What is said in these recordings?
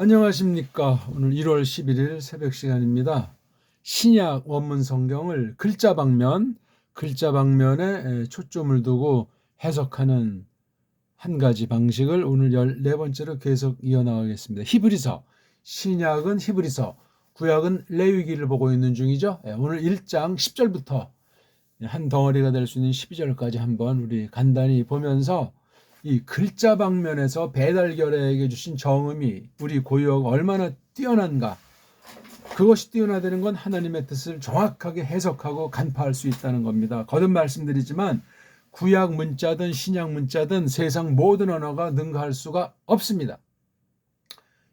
안녕하십니까. 오늘 1월 11일 새벽 시간입니다. 신약 원문 성경을 글자 방면에 초점을 두고 해석하는 한 가지 방식을 오늘 14번째로 계속 이어나가겠습니다. 히브리서, 신약은 히브리서, 구약은 레위기를 보고 있는 중이죠. 오늘 1장 10절부터 한 덩어리가 될 수 있는 12절까지 한번 우리 간단히 보면서 이 글자 방면에서 배달결에게 주신 정음이 우리 고유어가 얼마나 뛰어난가, 그것이 뛰어나다는 건 하나님의 뜻을 정확하게 해석하고 간파할 수 있다는 겁니다. 거듭 말씀드리지만 구약 문자든 신약 문자든 세상 모든 언어가 능가할 수가 없습니다.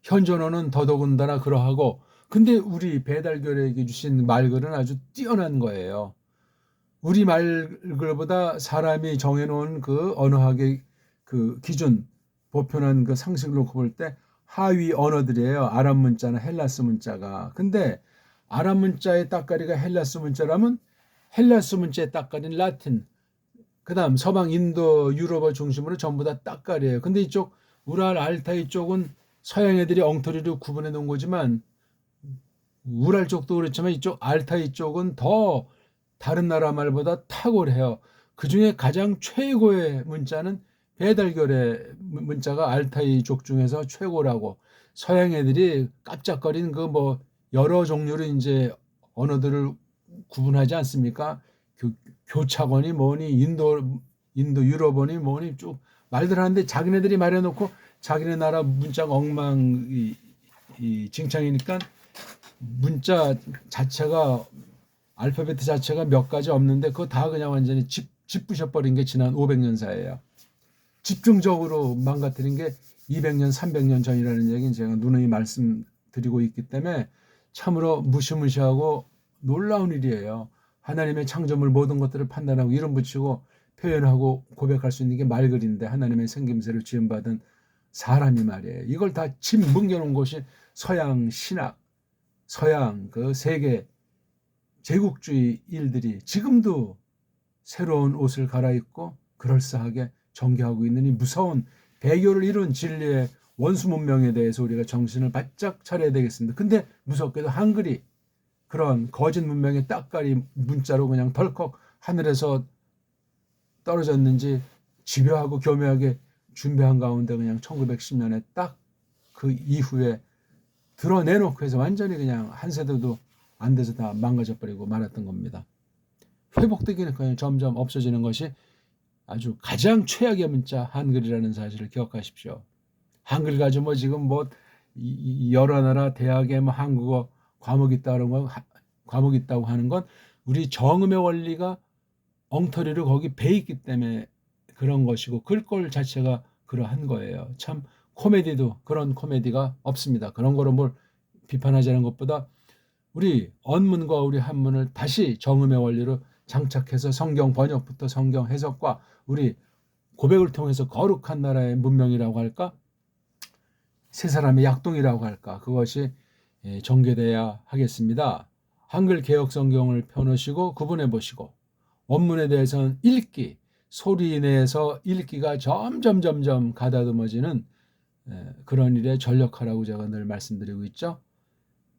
현존어는 더더군다나 그러하고, 근데 우리 배달결에게 주신 말글은 아주 뛰어난 거예요. 우리 말글보다 사람이 정해놓은 그 언어학의 그 기준, 보편한 그 상식을 놓고 볼 때 하위 언어들이에요. 아랍 문자나 헬라스 문자가. 근데 아랍 문자의 따까리가 헬라스 문자라면 헬라스 문자의 따까리는 라틴, 그 다음 서방 인도, 유럽어 중심으로 전부 다 따까리예요. 근데 이쪽 우랄 알타이 쪽은 서양 애들이 엉터리로 구분해 놓은 거지만, 우랄 쪽도 그렇지만 이쪽 알타이 쪽은 더 다른 나라 말보다 탁월해요. 그중에 가장 최고의 문자는 배달결의 문자가 알타이족 중에서 최고라고. 서양 애들이 깜짝거리는 그 뭐 여러 종류로 이제 언어들을 구분하지 않습니까? 교차권이 뭐니, 인도 유럽어니 뭐니 쭉 말들 하는데, 자기네들이 말해놓고 자기네 나라 문자가 엉망진창이니까 문자 자체가, 알파벳 자체가 몇 가지 없는데 그거 다 그냥 완전히 짓부셔버린 게 지난 500년 사예요. 집중적으로 망가뜨린 게 200년, 300년 전이라는 얘기는 제가 누누이 말씀드리고 있기 때문에 참으로 무시무시하고 놀라운 일이에요. 하나님의 창조물 모든 것들을 판단하고 이름 붙이고 표현하고 고백할 수 있는 게 말글인데, 하나님의 생김새를 지음받은 사람이 말이에요. 이걸 다 집 뭉겨놓은 것이 서양 신학, 서양 그 세계 제국주의 일들이 지금도 새로운 옷을 갈아입고 그럴싸하게 전개하고 있는 이 무서운 배교를 이룬 진리의 원수 문명에 대해서 우리가 정신을 바짝 차려야 되겠습니다. 근데 무섭게도 한글이 그런 거짓 문명의 따까리 문자로 그냥 덜컥 하늘에서 떨어졌는지 집요하고 교묘하게 준비한 가운데 그냥 1910년에 딱 그 이후에 드러내놓고 해서 완전히 그냥 한 세대도 안 돼서 다 망가져버리고 말았던 겁니다. 회복되기는 그냥 점점 없어지는 것이 아주 가장 최악의 문자 한글이라는 사실을 기억하십시오. 한글 가지고 뭐 지금 뭐 여러 나라 대학에 뭐 한국어 과목 있다고 하는 건 우리 정음의 원리가 엉터리로 거기 배 있기 때문에 그런 것이고, 글꼴 자체가 그러한 거예요. 참 코미디도 그런 코미디가 없습니다. 그런 거로 뭘 비판하자는 것보다 우리 언문과 우리 한문을 다시 정음의 원리로 장착해서 성경 번역부터 성경 해석과 우리 고백을 통해서 거룩한 나라의 문명이라고 할까, 세 사람의 약동이라고 할까, 그것이 전개돼야 하겠습니다. 한글 개역 성경을 펴놓으시고 구분해 보시고, 원문에 대해서는 읽기, 소리 내에서 읽기가 점점 가다듬어지는 그런 일에 전력하라고 제가 늘 말씀드리고 있죠.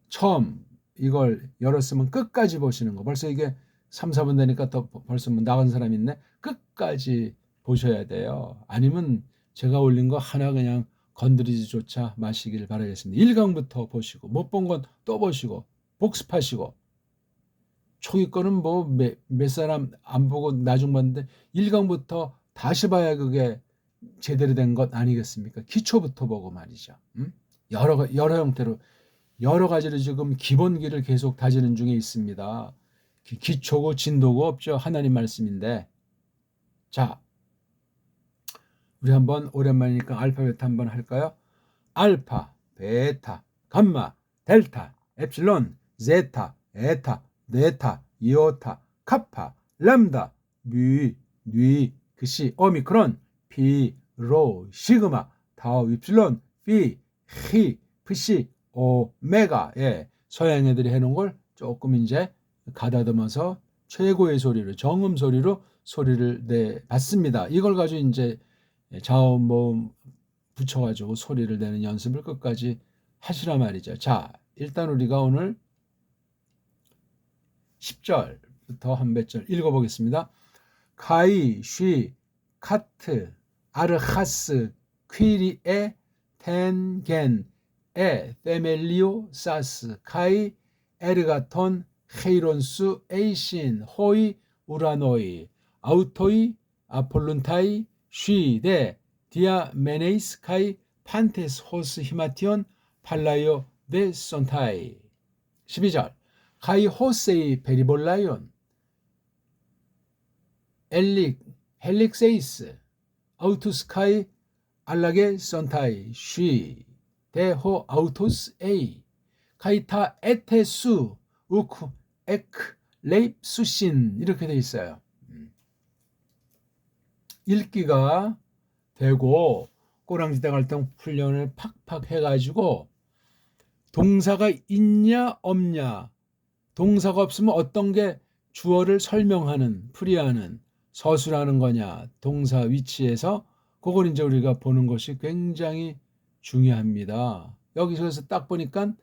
처음 이걸 열었으면 끝까지 보시는 거. 벌써 이게 3, 4분 되니까 또 벌써 뭐 나간 사람 있네. 끝까지 보셔야 돼요. 아니면 제가 올린 거 하나 그냥 건드리지조차 마시길 바라겠습니다. 1강부터 보시고, 못 본 건 또 보시고 복습하시고, 초기 거는 뭐 몇 사람 안 보고 나중 봤는데 1강부터 다시 봐야 그게 제대로 된 것 아니겠습니까? 기초부터 보고 말이죠. 여러 형태로 여러 가지로 지금 기본기를 계속 다지는 중에 있습니다. 기초고 진도고 없죠. 하나님 말씀인데. 자, 우리 한번 오랜만이니까 알파벳 한번 할까요? 알파, 베타, 감마, 델타, 엡실론, 제타, 에타, 네타, 이오타, 카파, 람다, 뮤, 뉘, 그시, 오미크론, 피, 로, 시그마, 타우, 입실론, 피, 히, 프시, 오메가. 서양 애들이 해놓은 걸 조금 이제 가다듬어서 최고의 소리로, 정음 소리로 소리를 내봤습니다. 이걸 가지고 이제 자음 모음 붙여가지고 소리를 내는 연습을 끝까지 하시라 말이죠. 자, 일단 우리가 오늘 10절부터 한 몇 절 읽어보겠습니다. 카이, 쉬, 카트, 아르하스, 퀴리에, 텐겐, 테멜리오, 사스, 카이, 에르가톤, 헤이론수, 에이신, 호이, 우라노이, 아우토이, 아폴룬타이, 쉬데, 디아메네이스, 카이, 판테스, 호스, 히마티온, 팔라요, 데 손타이. 12절 카이 호세이 베리볼라이온 헬릭세이스 아우투스카이 알라게 선타이 쉬 데호 아우토스 에이 카이타 에테수 우쿠 에크 레입수신 이렇게 돼 있어요. 읽기가 되고 꼬랑지대 갈등 훈련을 팍팍 해가지고 동사가 있냐 없냐, 동사가 없으면 어떤 게 주어를 설명하는, 풀이하는, 서술하는 거냐, 동사 위치에서 그걸 이제 우리가 보는 것이 굉장히 중요합니다. 여기서 딱 보니까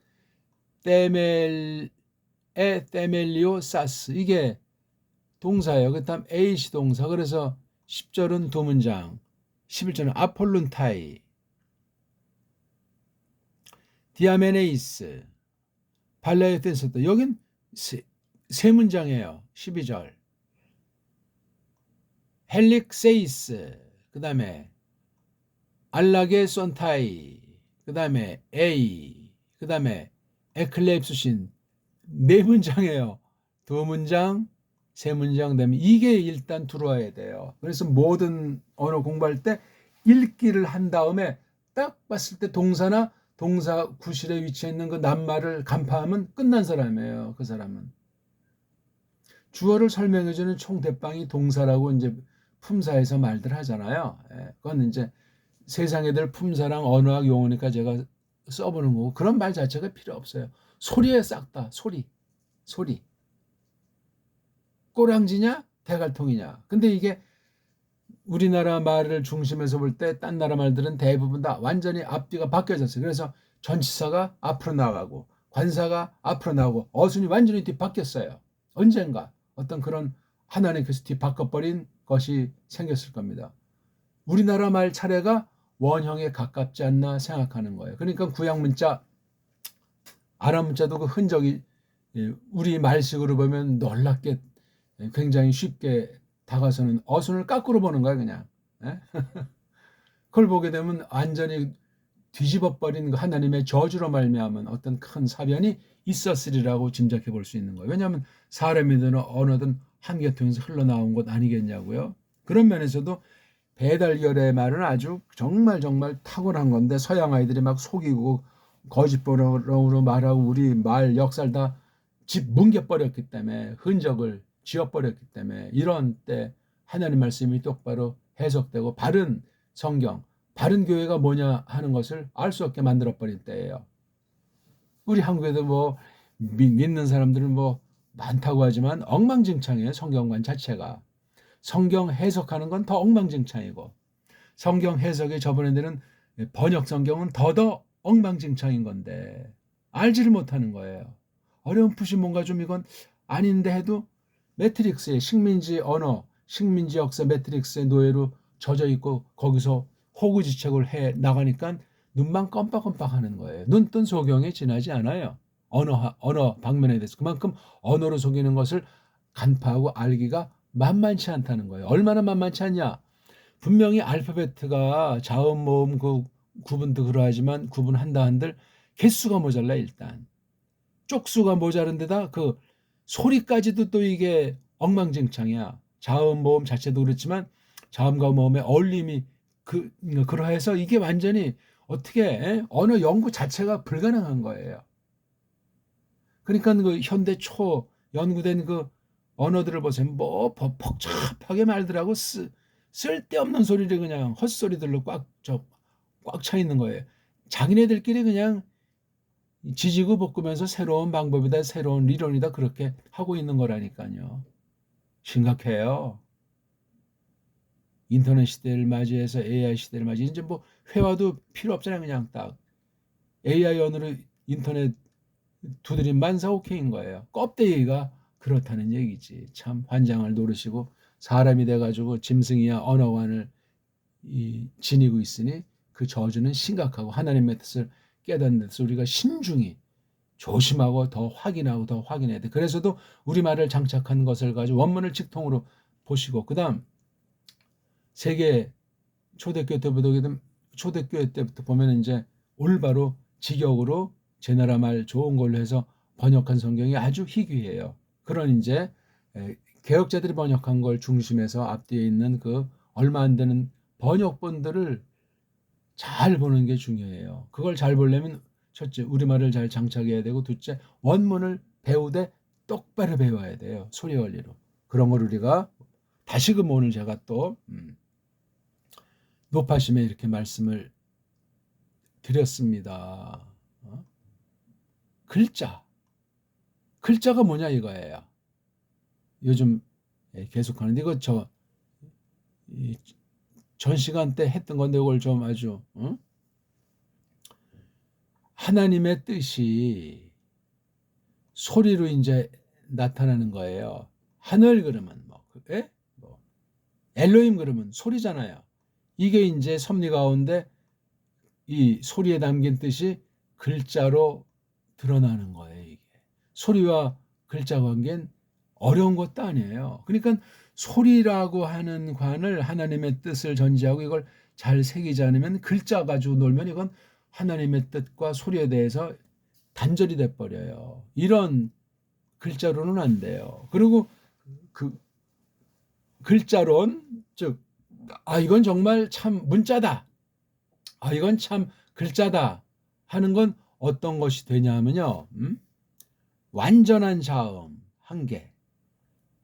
테멜리오 사스 이게 동사예요. 그다음 에이시 동사. 그래서 10절은 두 문장, 11절은 아폴룬타이, 디아메네이스, 발라요테스도 여긴 세 문장이에요. 12절 헬릭세이스, 그 다음에 알라게 손타이, 그 다음에 에이, 그 다음에 에클레입수신 네 문장이에요. 두 문장, 세 문장 되면 이게 일단 들어와야 돼요. 그래서 모든 언어 공부할 때 읽기를 한 다음에 딱 봤을 때 동사나 동사 구실에 위치해 있는 그 낱말을 간파하면 끝난 사람이에요. 그 사람은. 주어를 설명해주는 총대빵이 동사라고 이제 품사에서 말들 하잖아요. 그건 이제 세상 애들 품사랑 언어학 용어니까 제가 써보는 거고 그런 말 자체가 필요 없어요. 소리에 싹 다 소리. 꼬랑지냐 대갈통이냐. 근데 이게 우리나라 말을 중심에서 볼 때 딴 나라 말들은 대부분 다 완전히 앞뒤가 바뀌어졌어요. 그래서 전치사가 앞으로 나가고 관사가 앞으로 나오고 어순이 완전히 뒤바뀌었어요. 언젠가 어떤 그런 하나님께서 뒤바꿔버린 것이 생겼을 겁니다. 우리나라 말 차례가 원형에 가깝지 않나 생각하는 거예요. 그러니까 구약 문자, 아랍 문자도 그 흔적이 우리 말식으로 보면 놀랍게 굉장히 쉽게 다가서는 어순을 거꾸로 보는 거야 그냥. 그걸 보게 되면 완전히 뒤집어버린 하나님의 저주로 말미암은 어떤 큰 사변이 있었으리라고 짐작해 볼 수 있는 거예요. 왜냐하면 사람이든 언어든 한 계통에서 흘러나온 것 아니겠냐고요. 그런 면에서도 배달결의 말은 아주 정말 탁월한 건데 서양 아이들이 막 속이고 거짓보러로 말하고 우리 말 역사를 다 뭉개버렸기 때문에 흔적을 지워버렸기 때문에 이런 때 하나님 말씀이 똑바로 해석되고 바른 성경, 바른 교회가 뭐냐 하는 것을 알 수 없게 만들어버린 때예요. 우리 한국에도 뭐 믿는 사람들은 뭐 많다고 하지만 엉망진창이에요. 성경관 자체가. 성경 해석하는 건 더 엉망진창이고 성경 해석에 저번에는 번역 성경은 더 엉망진창인 건데 알지를 못하는 거예요. 어렴풋이 뭔가 좀 이건 아닌데 해도 매트릭스의 식민지 언어, 식민지 역사 매트릭스의 노예로 젖어 있고 거기서 호구지책을 해 나가니까 눈만 껌빡껌빡 하는 거예요. 눈뜬 소경에 지나지 않아요. 언어 방면에 대해서 그만큼 언어로 속이는 것을 간파하고 알기가 만만치 않다는 거예요. 얼마나 만만치 않냐? 분명히 알파벳가 자음 모음 그 구분도 그러하지만 구분한다 한들 개수가 모자라 일단. 쪽수가 모자른 데다 그 소리까지도 또 이게 엉망진창이야. 자음 모음 자체도 그렇지만 자음과 모음의 어울림이 그러해서 이게 완전히 어떻게 언어 연구 자체가 불가능한 거예요. 그러니까 그 현대 초 연구된 그 언어들을 보세요. 뭐 복잡하게 말들하고 쓸데없는 소리를 그냥 헛소리들로 꽉 차 있는 거예요. 자기네들끼리 그냥 지지고 볶으면서 새로운 방법이다, 새로운理論이다 그렇게 하고 있는 거라니까요. 심각해요. 인터넷 시대를 맞이해서 AI 시대를 맞이해서 이제 뭐 회화도 필요 없잖아요. 그냥 딱 AI 언어로 인터넷 두드린 만사오케인 거예요. 껍데기가 그렇다는 얘기지. 참 환장을 노르시고 사람이 돼가지고 짐승이야 언어관을 지니고 있으니 그 저주는 심각하고 하나님의 뜻을 깨닫는 데서 우리가 신중히 조심하고 더 확인하고 더 확인해야 돼. 그래서도 우리말을 장착한 것을 가지고 원문을 직통으로 보시고 그다음 세계 초대교회 때부터 보면 이제 올바로 직역으로 제 나라 말 좋은 걸로 해서 번역한 성경이 아주 희귀해요. 그런 이제 개혁자들이 번역한 걸 중심해서 앞뒤에 있는 그 얼마 안 되는 번역본들을 잘 보는 게 중요해요. 그걸 잘 보려면 첫째 우리말을 잘 장착해야 되고 둘째 원문을 배우되 똑바로 배워야 돼요. 소리 원리로. 그런 걸 우리가 다시금 오늘 제가 또 높아심에 이렇게 말씀을 드렸습니다. 글자가 뭐냐 이거예요. 요즘 계속 하는데 이거 전 시간 때 했던 건데 이걸 좀 아주 하나님의 뜻이 소리로 이제 나타나는 거예요. 하늘 그러면 뭐 엘로힘 그러면 소리잖아요. 이게 이제 섭리 가운데 이 소리에 담긴 뜻이 글자로 드러나는 거예요. 이게 소리와 글자 관계는 어려운 것도 아니에요. 그러니까 소리라고 하는 관을 하나님의 뜻을 전제하고 이걸 잘 새기지 않으면 글자 가지고 놀면 이건 하나님의 뜻과 소리에 대해서 단절이 돼버려요. 이런 글자로는 안 돼요. 그리고 그 글자론 즉 이건 정말 참 문자다. 이건 참 글자다 하는 건 어떤 것이 되냐면요. 완전한 자음 한 개.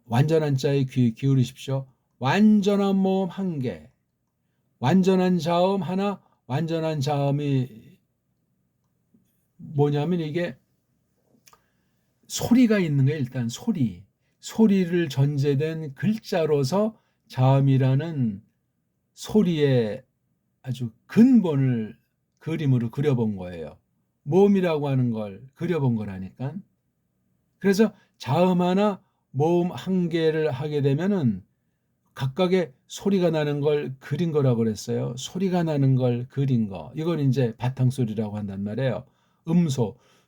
완전한 자에 귀 기울이십시오. 완전한 모음 한 개. 완전한 자음 하나. 완전한 자음이 뭐냐면 이게 소리가 있는 거예요. 일단 소리를 전제된 글자로서 자음이라는 소리의 아주 근본을 그림으로 그려본 거예요. 모음이라고 하는 걸 그려본 거라니까. 그래서 자음 하나 모음 한 개를 하게 되면은 각각의 소리가 나는 걸 그린 거라고 그랬어요. 소리가 나는 걸 그린 거. 이걸 이제 바탕소리라고 한단 말이에요.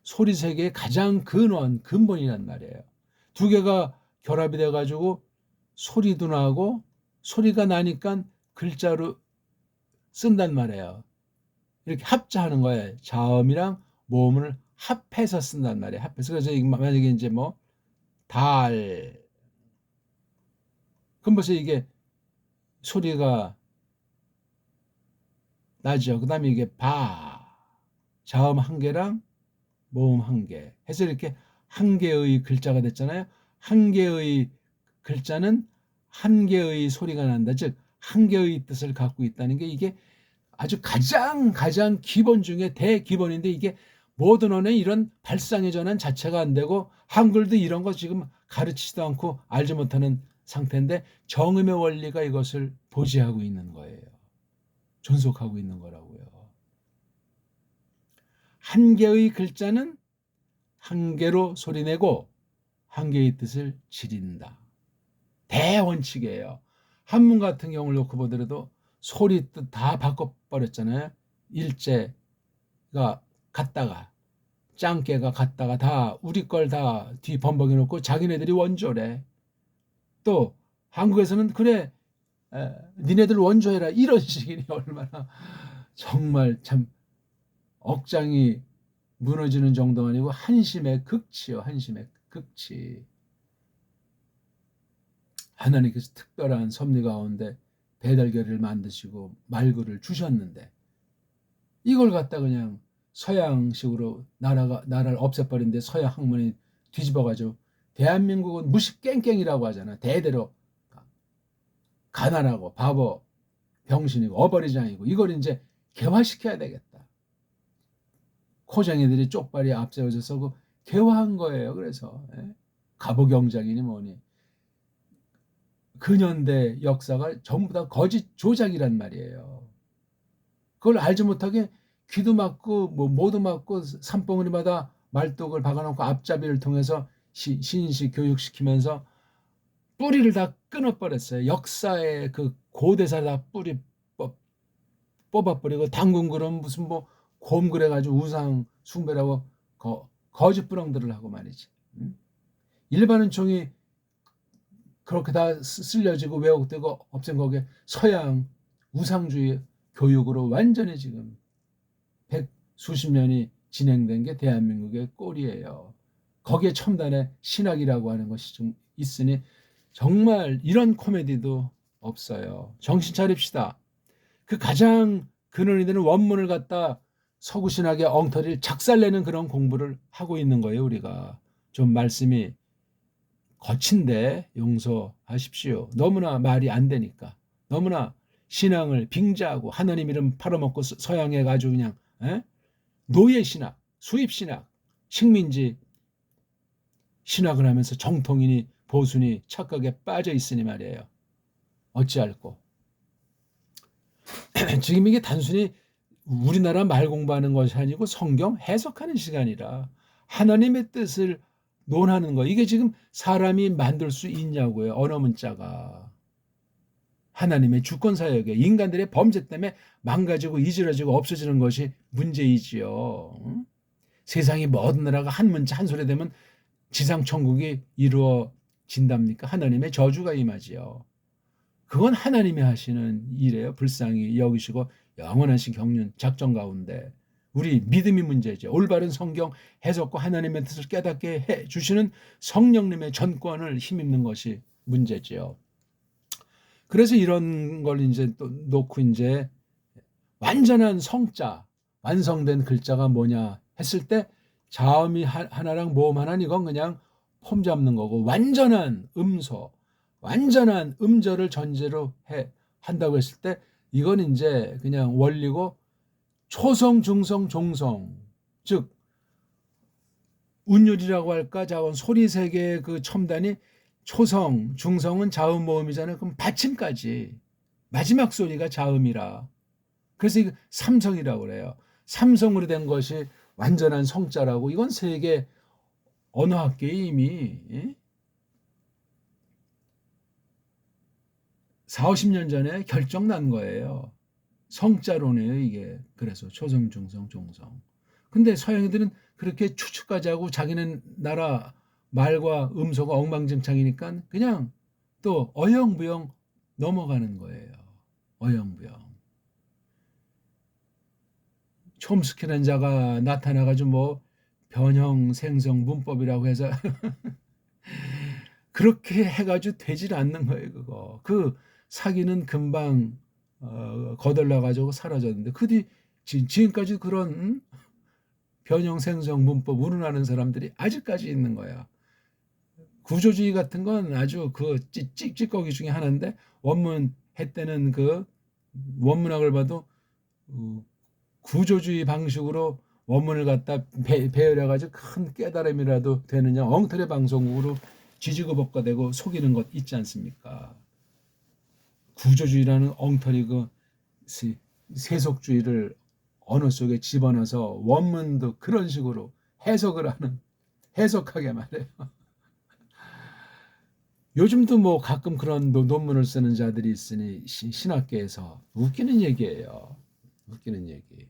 소리 세계의 가장 근본이란 말이에요. 두 개가 결합이 돼가지고 소리도 나고 소리가 나니까 글자로 쓴단 말이에요. 이렇게 합자하는 거예요. 자음이랑 모음을 합해서 쓴단 말이에요. 합해서. 그래서 만약에 이제 뭐 달 그럼 벌써 이게 소리가 나죠. 그 다음에 이게 자음 한 개랑 모음 한 개 해서 이렇게 한 개의 글자가 됐잖아요. 한 개의 글자는 한 개의 소리가 난다. 즉 한 개의 뜻을 갖고 있다는 게 이게 아주 가장 기본 중에 대기본인데 이게 모든 언어에 이런 발상의 전환 자체가 안 되고 한글도 이런 거 지금 가르치지도 않고 알지 못하는 상태인데 정음의 원리가 이것을 보지하고 있는 거예요. 존속하고 있는 거라고요. 한 개의 글자는 한 개로 소리내고 한 개의 뜻을 지린다. 대원칙이에요. 한문 같은 경우를 놓고 보더라도 소리 뜻 다 바꿔버렸잖아요. 일제가 갔다가 짱깨가 갔다가 다 우리 걸 다 뒤 범벅해 놓고 자기네들이 원조래. 또 한국에서는 그래 니네들 원조해라 이런 식이니 얼마나 정말 참 억장이 무너지는 정도 아니고 한심의 극치요. 한심의 극치. 하나님께서 특별한 섭리 가운데 배달결의를 만드시고 말구를 주셨는데 이걸 갖다 그냥 서양식으로 나라를 없애버린데 서양 학문이 뒤집어가지고 대한민국은 무식깽깽이라고 하잖아. 대대로 가난하고 바보 병신이고 어버리장이고 이걸 이제 개화시켜야 되겠다. 코쟁이들이 쪽발이 앞세워져서 그 개화한 거예요. 그래서 가보경작이니 뭐니 근현대 역사가 전부 다 거짓 조작이란 말이에요. 그걸 알지 못하게 귀도 막고 뭐 모두 막고 산봉우리마다 말뚝을 박아놓고 앞잡이를 통해서 신식 교육시키면서 뿌리를 다 끊어버렸어요. 역사의 그 고대사 다 뿌리 뽑아버리고 당군그럼 무슨 뭐 곰 그래가지고 우상 숭배라고 거짓부렁들을 하고 말이지. 일반 은총이 그렇게 다 쓸려지고 왜곡되고 없앤 거기에 서양 우상주의 교육으로 완전히 지금 수십 년이 진행된 게 대한민국의 꼴이에요. 거기에 첨단의 신학이라고 하는 것이 좀 있으니 정말 이런 코미디도 없어요. 정신 차립시다. 그 가장 근원이 되는 원문을 갖다 서구신학의 엉터리를 작살내는 그런 공부를 하고 있는 거예요. 우리가 좀 말씀이 거친데 용서하십시오. 너무나 말이 안 되니까. 너무나 신앙을 빙자하고 하나님 이름 팔아먹고 서양에 가지고 그냥 노예신학, 수입신학, 식민지 신학을 하면서 정통인이 보수니 착각에 빠져 있으니 말이에요. 어찌할꼬. 지금 이게 단순히 우리나라 말 공부하는 것이 아니고 성경 해석하는 시간이라 하나님의 뜻을 논하는 거. 이게 지금 사람이 만들 수 있냐고요. 언어 문자가. 하나님의 주권사역에 인간들의 범죄 때문에 망가지고 이질러지고 없어지는 것이 문제이지요. 세상이 모든 나라가 한 문자 한 소리 되면 지상천국이 이루어진답니까? 하나님의 저주가 임하지요. 그건 하나님이 하시는 일이에요. 불쌍히 여기시고 영원하신 경륜 작전 가운데 우리 믿음이 문제죠. 올바른 성경 해석과 하나님의 뜻을 깨닫게 해 주시는 성령님의 전권을 힘입는 것이 문제지요. 그래서 이런 걸 이제 또 놓고 이제 완전한 성자, 완성된 글자가 뭐냐 했을 때 자음이 하나랑 모음 하나 이건 그냥 폼 잡는 거고 완전한 음소, 완전한 음절을 전제로 한다고 했을 때 이건 이제 그냥 원리고 초성, 중성, 종성, 즉 운율이라고 할까 자원 소리 세 개의 그 첨단이 초성, 중성은 자음 모음이잖아요. 그럼 받침까지 마지막 소리가 자음이라. 그래서 이거 삼성이라고 그래요. 삼성으로 된 것이 완전한 성자라고. 이건 세계 언어학계에 이미 40, 50년 전에 결정 난 거예요. 성자로네요, 이게. 그래서 초성, 중성, 종성. 근데 서양인들은 그렇게 추측까지 하고 자기는 나라 말과 음소가 엉망진창이니까 그냥 또 어영부영 넘어가는 거예요. 어영부영. 촘스키라는 자가 나타나가지고 뭐 변형, 생성, 문법이라고 해서 그렇게 해가지고 되질 않는 거예요, 그거. 그 사기는 금방 거덜나가지고 사라졌는데 그 뒤 지금까지 그런 변형, 생성, 문법 운운하는 사람들이 아직까지 있는 거야. 구조주의 같은 건 아주 그 찌꺼기 중에 하나인데 원문 했때는 그 원문학을 봐도 구조주의 방식으로 원문을 갖다 배열해가지고 큰 깨달음이라도 되느냐 엉터리 방송국으로 지지고볶아되고 속이는 것 있지 않습니까? 구조주의라는 엉터리 그 세속주의를 언어 속에 집어넣어서 원문도 그런 식으로 해석을 하는 해석하게 말해요. 요즘도 뭐 가끔 그런 논문을 쓰는 자들이 있으니 신학계에서 웃기는 얘기예요. 웃기는 얘기.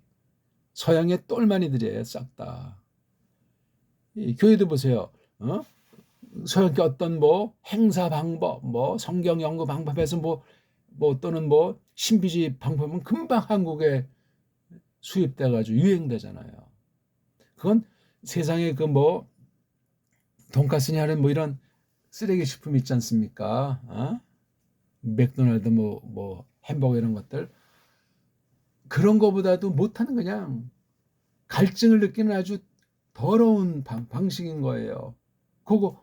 서양의 똘마니들이에요, 싹 다. 교회도 보세요. 서양계 어떤 뭐 행사 방법, 뭐 성경 연구 방법에서 뭐 또는 뭐 신비주의 방법은 금방 한국에 수입돼가지고 유행되잖아요. 그건 세상에 그 뭐 돈가스니 하는 뭐 이런 쓰레기 식품 있지 않습니까? 맥도날드 뭐 햄버거 이런 것들 그런 거보다도 못하는 그냥 갈증을 느끼는 아주 더러운 방식인 거예요. 그거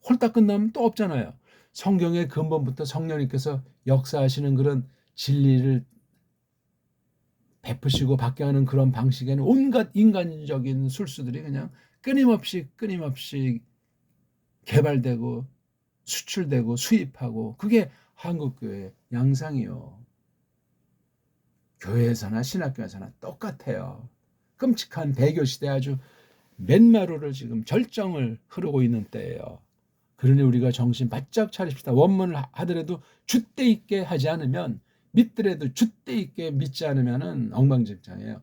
홀딱 끝나면 또 없잖아요. 성경의 근본부터 성령님께서 역사하시는 그런 진리를 베푸시고 받게 하는 그런 방식에는 온갖 인간적인 술수들이 그냥 끊임없이 개발되고 수출되고 수입하고 그게 한국교회 양상이요. 교회에서나 신학교에서나 똑같아요. 끔찍한 배교 시대 아주 맨마루를 지금 절정을 흐르고 있는 때예요. 그러니 우리가 정신 바짝 차립시다. 원문을 하더라도 줏대 있게 하지 않으면, 믿더라도 줏대 있게 믿지 않으면 엉망진창이에요.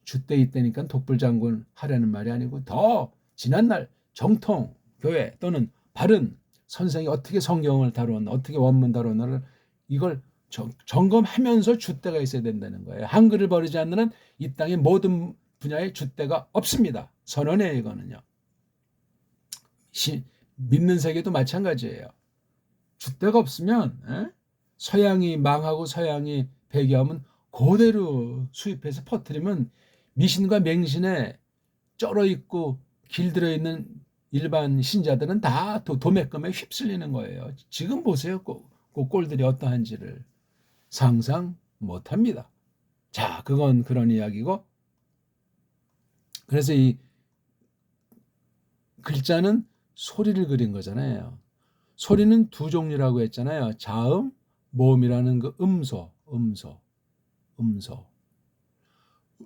줏대 있다니까 독불장군 하려는 말이 아니고, 더 지난날 정통 교회 또는 바른 선생이 어떻게 성경을 다루었나, 어떻게 원문 다루었나를 이걸 점검하면서 줏대가 있어야 된다는 거예요. 한글을 버리지 않는 한 이 땅의 모든 분야에 줏대가 없습니다. 선언해요, 이거는요. 믿는 세계도 마찬가지예요. 줏대가 없으면 서양이 망하고 서양이 배교하면 그대로 수입해서 퍼뜨리면 미신과 맹신에 쩔어 있고 길들여 있는 일반 신자들은 다 도매금에 휩쓸리는 거예요. 지금 보세요. 그 꼴들이 어떠한지를 상상 못합니다. 자, 그건 그런 이야기고, 그래서 이 글자는 소리를 그린 거잖아요. 소리는 두 종류라고 했잖아요. 자음, 모음이라는 그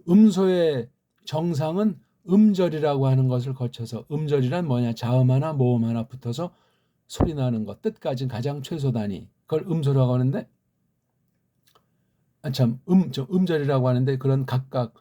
음소의 정상은 음절이라고 하는 것을 거쳐서, 음절이란 뭐냐, 자음 하나 모음 하나 붙어서 소리 나는 것, 뜻까지는 가장 최소 단위, 그걸 음소라고 하는데, 음절이라고 하는데, 그런 각각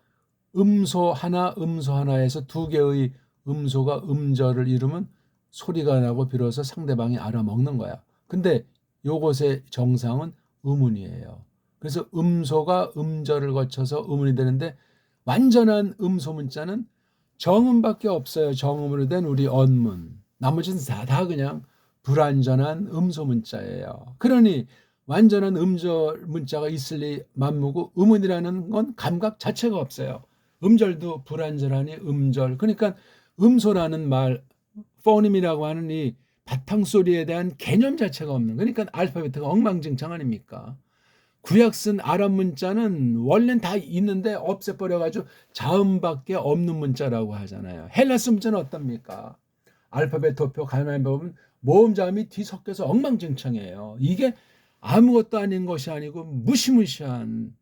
음소 하나에서 두 개의 음소가 음절을 이루면 소리가 나고 비로소 상대방이 알아먹는 거야. 근데 요것의 정상은 음운이에요. 그래서 음소가 음절을 거쳐서 음운이 되는데, 완전한 음소 문자는 정음밖에 없어요. 정음으로 된 우리 언문. 나머지는 다 그냥 불완전한 음소 문자예요. 그러니 완전한 음절 문자가 있을리 만무고, 음운이라는 건 감각 자체가 없어요. 음절도 불완전하니 음절. 그러니까 음소라는 말, 포님이라고 하는 이 바탕소리에 대한 개념 자체가 없는, 그러니까 알파벳가 엉망진창 아닙니까? 구약 쓴 아랍 문자는 원래는 다 있는데 없애버려가지고 자음밖에 없는 문자라고 하잖아요. 헬라스 문자는 어떻습니까? 알파벳 도표 가만히 보면 모음 자음이 뒤섞여서 엉망진창이에요. 이게 아무것도 아닌 것이 아니고 무시무시한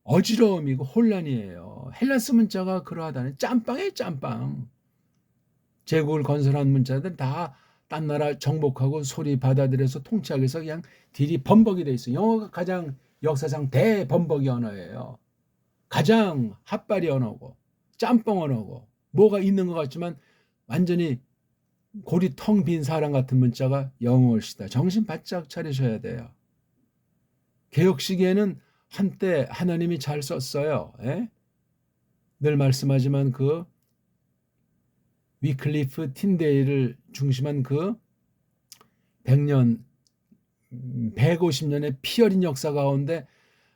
어지러움이고 혼란이에요. 헬라스 문자가 그러하다는, 짬빵이에요, 짬빵. 제국을 건설한 문자들 다 딴 나라 정복하고 소리 받아들여서 통치하기 위해서 그냥 딜이 범벅이 돼 있어요. 영어가 가장 역사상 대범벅이 언어예요. 가장 핫바리 언어고 짬뽕 언어고, 뭐가 있는 것 같지만 완전히 골이 텅 빈 사람 같은 문자가 영어시다. 정신 바짝 차리셔야 돼요. 개혁 시기에는 한때 하나님이 잘 썼어요. 늘 말씀하지만 그 위클리프 틴데이를 중심한 그 100년, 150년의 피 어린 역사 가운데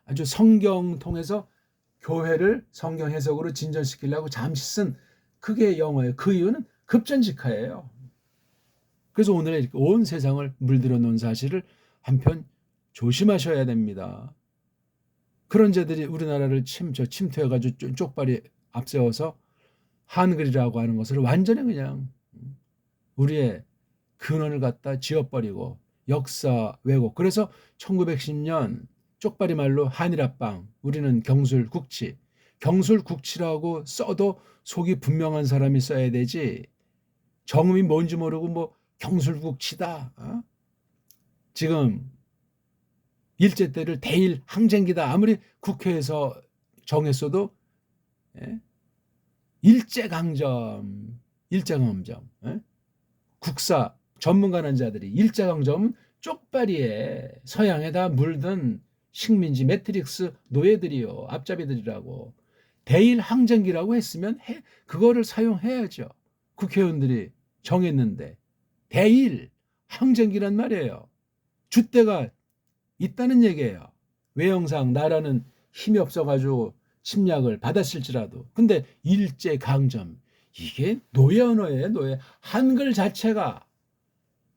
아주 성경 통해서 교회를 성경 해석으로 진전시키려고 잠시 쓴 그게 영어예요. 그 이유는 급전직하예요. 그래서 오늘 이렇게 온 세상을 물들여 놓은 사실을 한편 조심하셔야 됩니다. 그런 자들이 우리나라를 침투해가지고 쪽발이 앞세워서 한글이라고 하는 것을 완전히 그냥 우리의 근원을 갖다 지워버리고 역사 왜곡. 그래서 1910년 쪽발이 말로 한일합방, 우리는 경술국치. 경술국치라고 써도 속이 분명한 사람이 써야 되지, 정음이 뭔지 모르고 뭐 경술국치다. 지금 일제 때를 대일 항쟁기다. 아무리 국회에서 정했어도 일제강점, 국사 전문가라는 자들이 일제강점 쪽발이에 서양에다 물든 식민지 매트릭스 노예들이요, 앞잡이들이라고. 대일 항쟁기라고 했으면 그거를 사용해야죠. 국회의원들이 정했는데 대일 항쟁기란 말이에요. 줏대가 있다는 얘기예요. 외형상 나라는 힘이 없어가지고 침략을 받았을지라도. 근데 일제강점, 이게 노예 언어예요. 노예. 한글 자체가,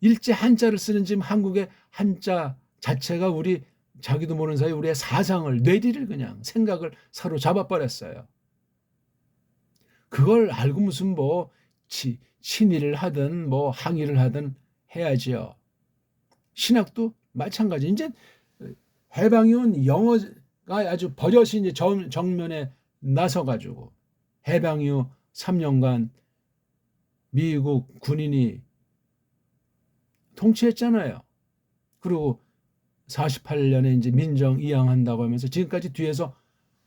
일제 한자를 쓰는 지금 한국의 한자 자체가 우리 자기도 모르는 사이에 우리의 사상을, 뇌리를 그냥 생각을 사로잡아 버렸어요. 그걸 알고 무슨 뭐 친일을 하든 뭐 항의를 하든 해야지요. 신학도 마찬가지. 이제 해방이 온 영어 아주 버젓이 이제 정면에 나서가지고 해방 이후 3년간 미국 군인이 통치했잖아요. 그리고 48년에 이제 민정 이양한다고 하면서 지금까지 뒤에서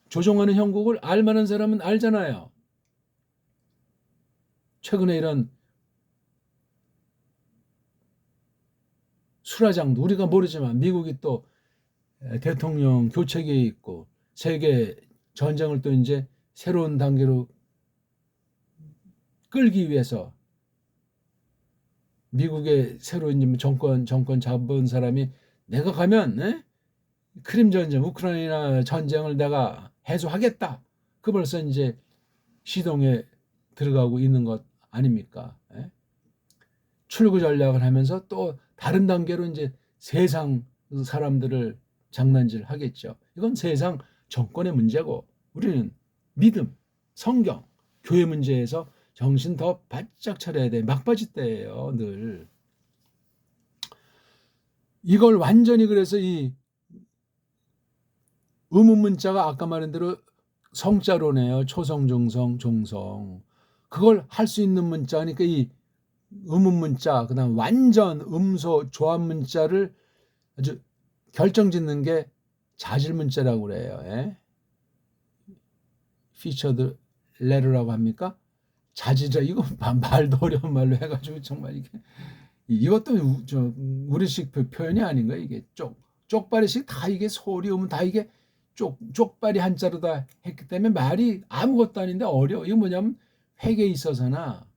조종하는 형국을 알만한 사람은 알잖아요. 최근에 이런 수라장도 우리가 모르지만 미국이 또 대통령 교체기에 있고 세계 전쟁을 또 이제 새로운 단계로 끌기 위해서 미국의 새로 이제 정권 잡은 사람이 내가 가면 크림 전쟁, 우크라이나 전쟁을 내가 해소하겠다. 그 벌써 이제 시동에 들어가고 있는 것 아닙니까? 출구 전략을 하면서 또 다른 단계로 이제 세상 사람들을 장난질 하겠죠. 이건 세상 정권의 문제고 우리는 믿음, 성경, 교회 문제에서 정신 더 바짝 차려야 돼. 막바지 때예요, 늘. 이걸 완전히 그래서 이 의문문자가 아까 말한 대로 성자로네요. 초성, 중성, 종성. 그걸 할 수 있는 문자, 그러니까 이 의문문자, 그다음 완전 음소 조합문자를 아주 결정짓는 게 자질문자라고 그래요. 피처드 레터라고 합니까? 자질자 이거 말도 어려운 말로 해가지고 정말 이것도 우리식 표현이 아닌가 이게 쪽발이식 다 이게 소리 오면 다 이게 쪽발이 한자로 다 했기 때문에 말이 아무것도 아닌데 어려워. 이거 뭐냐면 획에 있어서나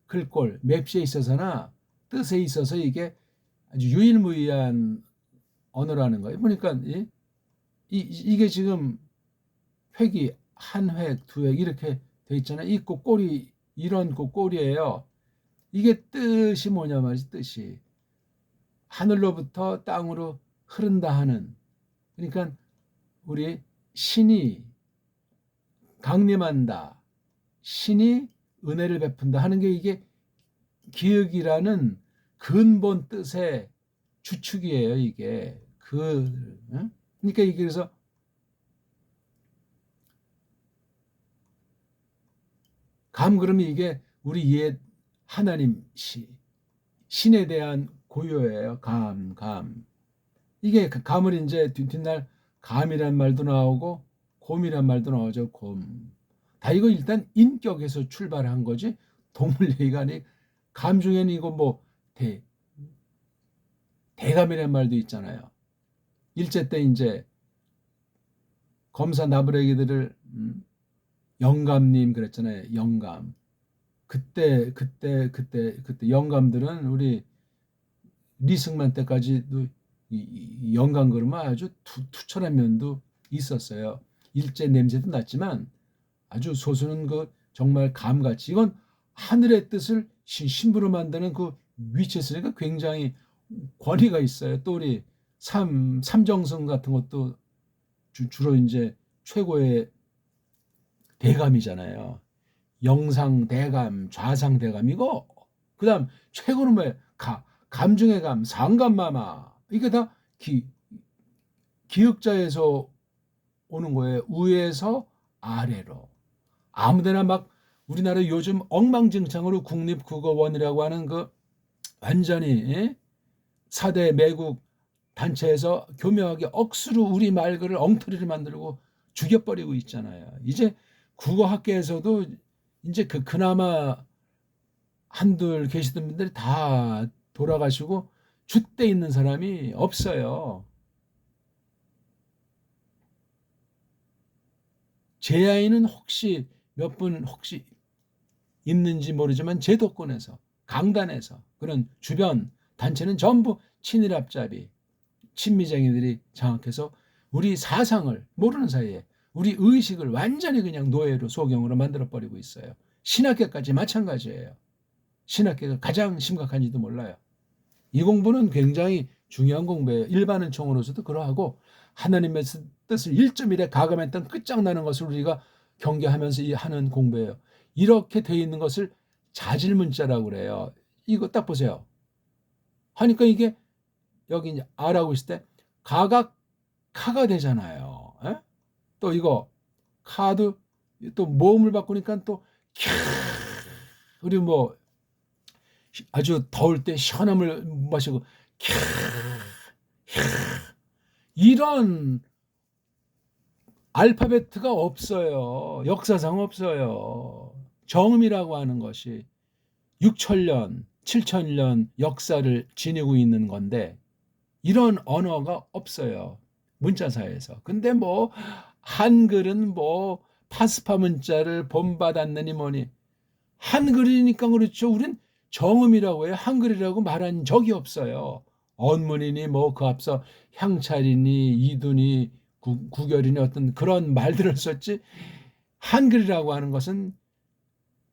글꼴 맵시에 있어서나 뜻에 있어서 이게 아주 유일무이한 언어라는 거예요. 보니까 이게 지금 획이 한 획, 두 획 이렇게 돼 있잖아요. 이 꼬리 이런 꼬리예요. 이게 뜻이 뭐냐 말이지. 뜻이 하늘로부터 땅으로 흐른다 하는, 그러니까 우리 신이 강림한다, 신이 은혜를 베푼다 하는 게 이게 기억이라는 근본 뜻의 주축이에요. 이게 그러니까 이게 그래서 그러면 이게 우리 옛 하나님 신에 대한 고요예요. 이게 감을 이제 뒷날 감이란 말도 나오고 곰이란 말도 나오죠. 곰. 다 이거 일단 인격에서 출발한 거지 동물 얘기가 아니. 감 중에는 이거 뭐 대감이란 말도 있잖아요. 일제 때 이제 검사 나부레기들을 영감님 그랬잖아요. 영감. 그때 영감들은 우리 리승만 때까지도 이 영감 그러면 아주 투철한 면도 있었어요. 일제 냄새도 났지만 아주 소수는 그 정말 감같이 이건 하늘의 뜻을 신부로 만드는 그 위치에 있으니까 굉장히 권위가 있어요. 또 우리 삼정성 같은 것도 주로 이제 최고의 대감이잖아요. 영상 대감, 좌상 대감이고, 그다음 최고는 뭐예요? 감중의 감, 상감마마. 이게 다 기역자에서 오는 거예요. 위에서 아래로. 아무데나 막 우리나라 요즘 엉망진창으로 국립국어원이라고 하는 그 완전히 4대 매국 단체에서 교묘하게 억수로 우리 말글을 엉터리를 만들고 죽여버리고 있잖아요. 이제 국어학계에서도 이제 그나마 한둘 계시던 분들이 다 돌아가시고 줏대 있는 사람이 없어요. 제 아이는 혹시 몇 분 혹시 있는지 모르지만 제도권에서 강단에서 그런 주변 단체는 전부 친일 앞잡이 친미쟁이들이 장악해서 우리 사상을 모르는 사이에 우리 의식을 완전히 그냥 노예로 소경으로 만들어버리고 있어요. 신학계까지 마찬가지예요. 신학계가 가장 심각한지도 몰라요. 이 공부는 굉장히 중요한 공부예요. 일반은총으로서도 그러하고 하나님의 뜻을 1.1에 가감했던 끝장나는 것을 우리가 경계하면서 하는 공부예요. 이렇게 돼 있는 것을 자질문자라고 그래요. 이거 딱 보세요. 하니까 이게 여기 이제 아라고 있을 때 가가 카가 되잖아요. 또 이거 카드 또 모음을 바꾸니까 또 캬, 그리고 뭐 아주 더울 때 시원함을 마시고 캬, 이런 알파벳가 없어요. 역사상 없어요. 정음이라고 하는 것이 6천년, 7천년 역사를 지니고 있는 건데 이런 언어가 없어요. 문자사에서. 근데 뭐 한글은 뭐 파스파 문자를 본받았느니 뭐니 한글이니까 그렇죠. 우린 정음이라고 해요. 한글이라고 말한 적이 없어요. 언문이니 뭐 그 앞서 향찰이니 이두니 구결이니 어떤 그런 말들을 썼지 한글이라고 하는 것은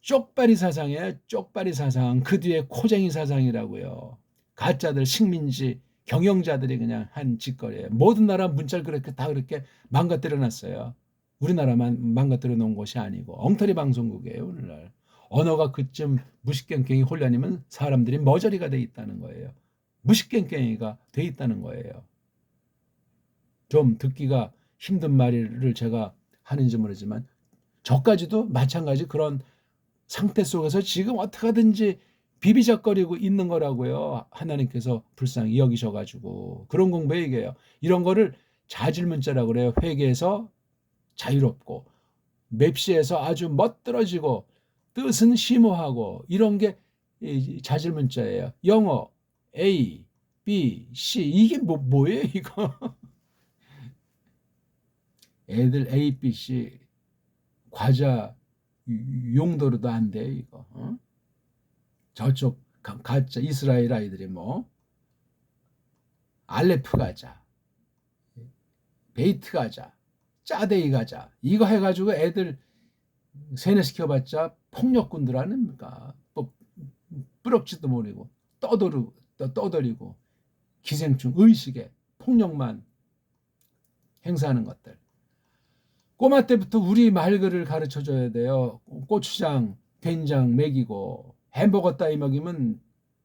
쪽발이 사상이에요. 쪽발이 사상. 그 뒤에 코쟁이 사상이라고요. 가짜들 식민지 경영자들이 그냥 한 짓거리예요. 모든 나라 문자를 그렇게 다 그렇게 망가뜨려 놨어요. 우리나라만 망가뜨려 놓은 것이 아니고 엉터리 방송국이에요. 오늘날. 언어가 그쯤 무식갱갱이 혼란이면 사람들이 머저리가 돼 있다는 거예요. 무식갱갱이가 돼 있다는 거예요. 좀 듣기가 힘든 말을 제가 하는지 모르지만 저까지도 마찬가지 그런 상태 속에서 지금 어떻게 하든지 비비적거리고 있는 거라고요. 하나님께서 불쌍히 여기셔가지고 그런 공부에 얘기해요. 이런 거를 자질문자라고 그래요. 회계에서 자유롭고 맵시에서 아주 멋들어지고 뜻은 심오하고 이런 게 자질문자예요. 영어 A, B, C 이게 뭐예요 이거? 애들 A, B, C 과자 용도로도 안 돼 이거. 어? 저쪽 가짜 이스라엘 아이들이 뭐 알레프 가자, 베이트 가자, 짜데이 가자 이거 해가지고 애들 세뇌시켜봤자 폭력군들 아닙니까? 뭐 뿌럭지도 모르고 떠돌이고 기생충 의식에 폭력만 행사하는 것들. 꼬마 때부터 우리 말글을 가르쳐줘야 돼요. 고추장, 된장 먹이고 햄버거 따위 먹이면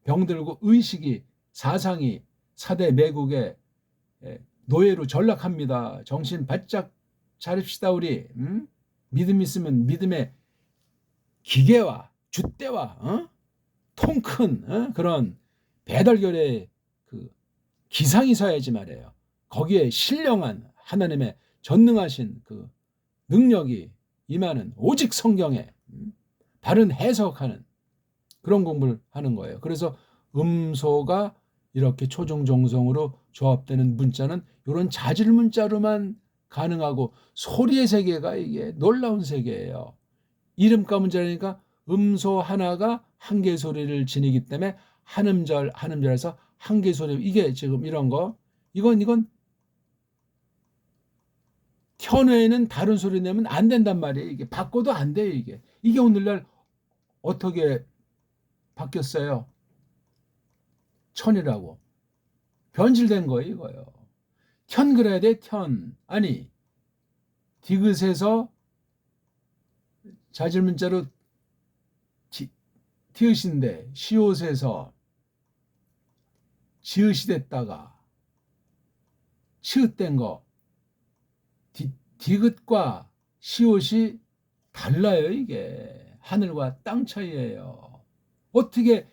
병들고 의식이 사상이 사대 매국의 노예로 전락합니다. 정신 바짝 차립시다 우리. 응? 믿음 있으면 믿음의 기계와 줏대와 통큰 그런 배달결의 그 기상이 서야지 말이에요. 거기에 신령한 하나님의 전능하신 그 능력이 임하는 오직 성경에 바른 해석하는 그런 공부를 하는 거예요. 그래서 음소가 이렇게 초중정성으로 조합되는 문자는 이런 자질 문자로만 가능하고 소리의 세계가 이게 놀라운 세계예요. 이름가 문자라니까 음소 하나가 한 개의 소리를 지니기 때문에 한음절에서 한 개의 소리 이게 지금 이런 거 이건 현외에는 다른 소리 내면 안 된단 말이에요. 이게 바꿔도 안 돼요. 이게 오늘날 어떻게 바뀌었어요? 천이라고 변질된 거예요. 이거요. 천 그래야 돼. 천 아니 디귿에서 자질문자로 티읕인데 시옷에서 지읒이 됐다가 치읓된 거 디귿과 시옷이 달라요. 이게 하늘과 땅 차이예요. 어떻게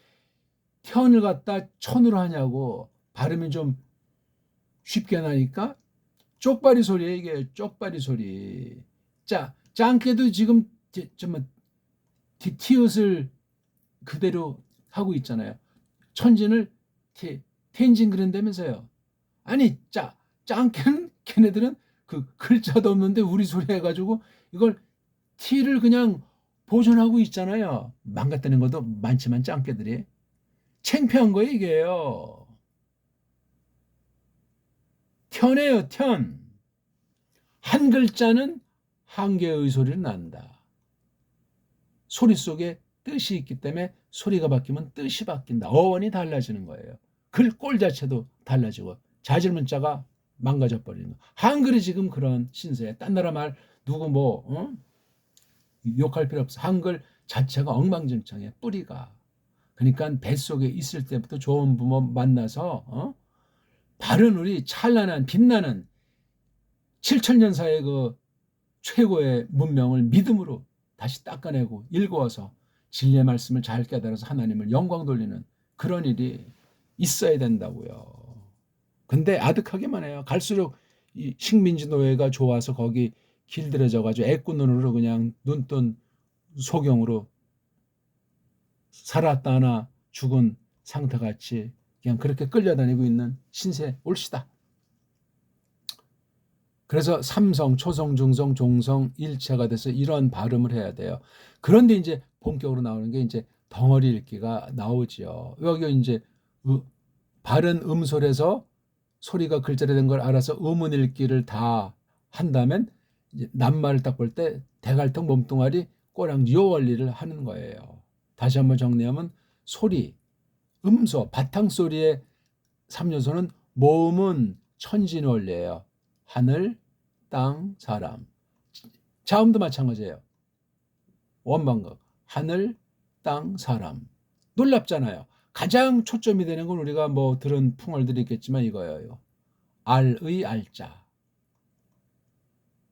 현을 갖다 천으로 하냐고 발음이 좀 쉽게 나니까 쪽발이 소리예요. 이게 쪽발이 소리. 자, 짱깨도 지금 티읕을 그대로 하고 있잖아요. 천진을 텐진 그런다면서요. 아니 짱깨는 걔네들은 그 글자도 없는데 우리 소리 해가지고 이걸 티를 그냥 보존하고 있잖아요. 망가뜨리는 것도 많지만 짱깨들이 창피한 거예요. 이게요. 텐이에요. 텐. 한 글자는 한 개의 소리를 난다. 소리 속에 뜻이 있기 때문에 소리가 바뀌면 뜻이 바뀐다. 어원이 달라지는 거예요. 글꼴 자체도 달라지고 자질문자가 망가져 버리는 거. 한글이 지금 그런 신세에 딴 나라 말 누구 욕할 필요 없어. 한글 자체가 엉망진창해. 뿌리가. 그러니까 뱃속에 있을 때부터 좋은 부모 만나서 바른 우리 찬란한 빛나는 7천년 사이의 그 최고의 문명을 믿음으로 다시 닦아내고 읽어서 진리의 말씀을 잘 깨달아서 하나님을 영광 돌리는 그런 일이 있어야 된다고요. 근데 아득하기만 해요. 갈수록 이 식민지 노예가 좋아서 거기 길들여져 가지고 애꾸눈으로 그냥 눈뜬 소경으로 살았다 하나 죽은 상태같이 그냥 그렇게 끌려다니고 있는 신세 올시다. 그래서 삼성, 초성, 중성, 종성, 일체가 돼서 이런 발음을 해야 돼요. 그런데 이제 본격으로 나오는 게 이제 덩어리 읽기가 나오지요. 여기 이제 바른 음솔에서 소리가 글자로 된 걸 알아서 음운 읽기를 다 한다면 이제 낱말을 딱 볼 때 대갈통 몸뚱아리 꼬랑지 요 원리를 하는 거예요. 다시 한번 정리하면 소리, 음소, 바탕소리의 3요소는 모음은 천진 원리예요. 하늘, 땅, 사람. 자음도 마찬가지예요. 원방각. 하늘, 땅, 사람. 놀랍잖아요. 가장 초점이 되는 건 우리가 뭐 들은 풍월들이 있겠지만 이거예요. 알의 알자.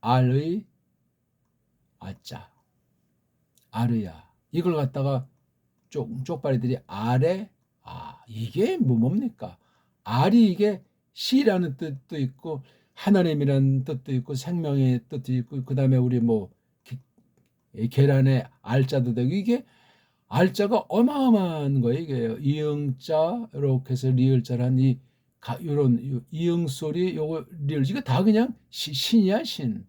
알의 아자. 알의야. 이걸 갖다가 쪽발이들이 알에 이게 뭡니까? 알이 이게 시라는 뜻도 있고 하나님이라는 뜻도 있고 생명의 뜻도 있고 그다음에 우리 뭐 계란의 알자도 되고 이게 알자가 어마어마한 거예요. 이게 이응자 이렇게 해서 리을자란 이 요런 이응 소리 요거 리을 이거 다 그냥 신이야 신.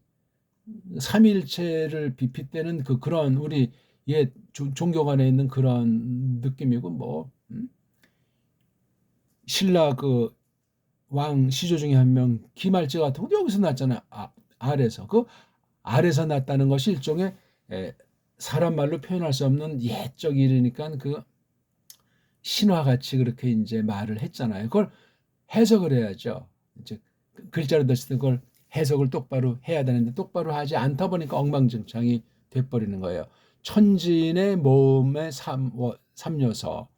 삼일체를 비핏대는 그런 우리 옛 종교 안에 있는 그런 느낌이고 뭐 신라 그 왕 시조 중에 한 명 기말제 같은 것도 여기서 났잖아요. 알에서 그 알에서 났다는 것이 일종의 사람 말로 표현할 수 없는 옛적 일이니까 그 신화같이 그렇게 이제 말을 했잖아요. 그걸 해석을 해야죠. 이제 글자로 됐을 때 그걸 해석을 똑바로 해야 되는데 똑바로 하지 않다 보니까 엉망진창이 돼버리는 거예요. 천진의 모음의 삼요소,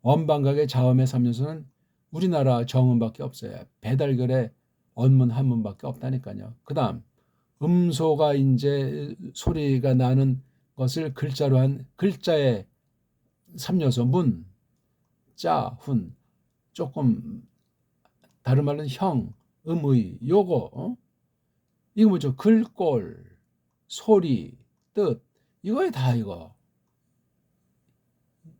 원방각의 자음의 삼요소는 우리나라 정음밖에 없어요. 배달결의 언문 한문밖에 없다니까요. 그 다음 음소가 이제 소리가 나는 것을 글자로 한 글자의 삼요소 문, 자, 훈 조금 다른 말로는 형, 음의 요거 이거 뭐죠? 글, 꼴, 소리, 뜻 이거에 다 이거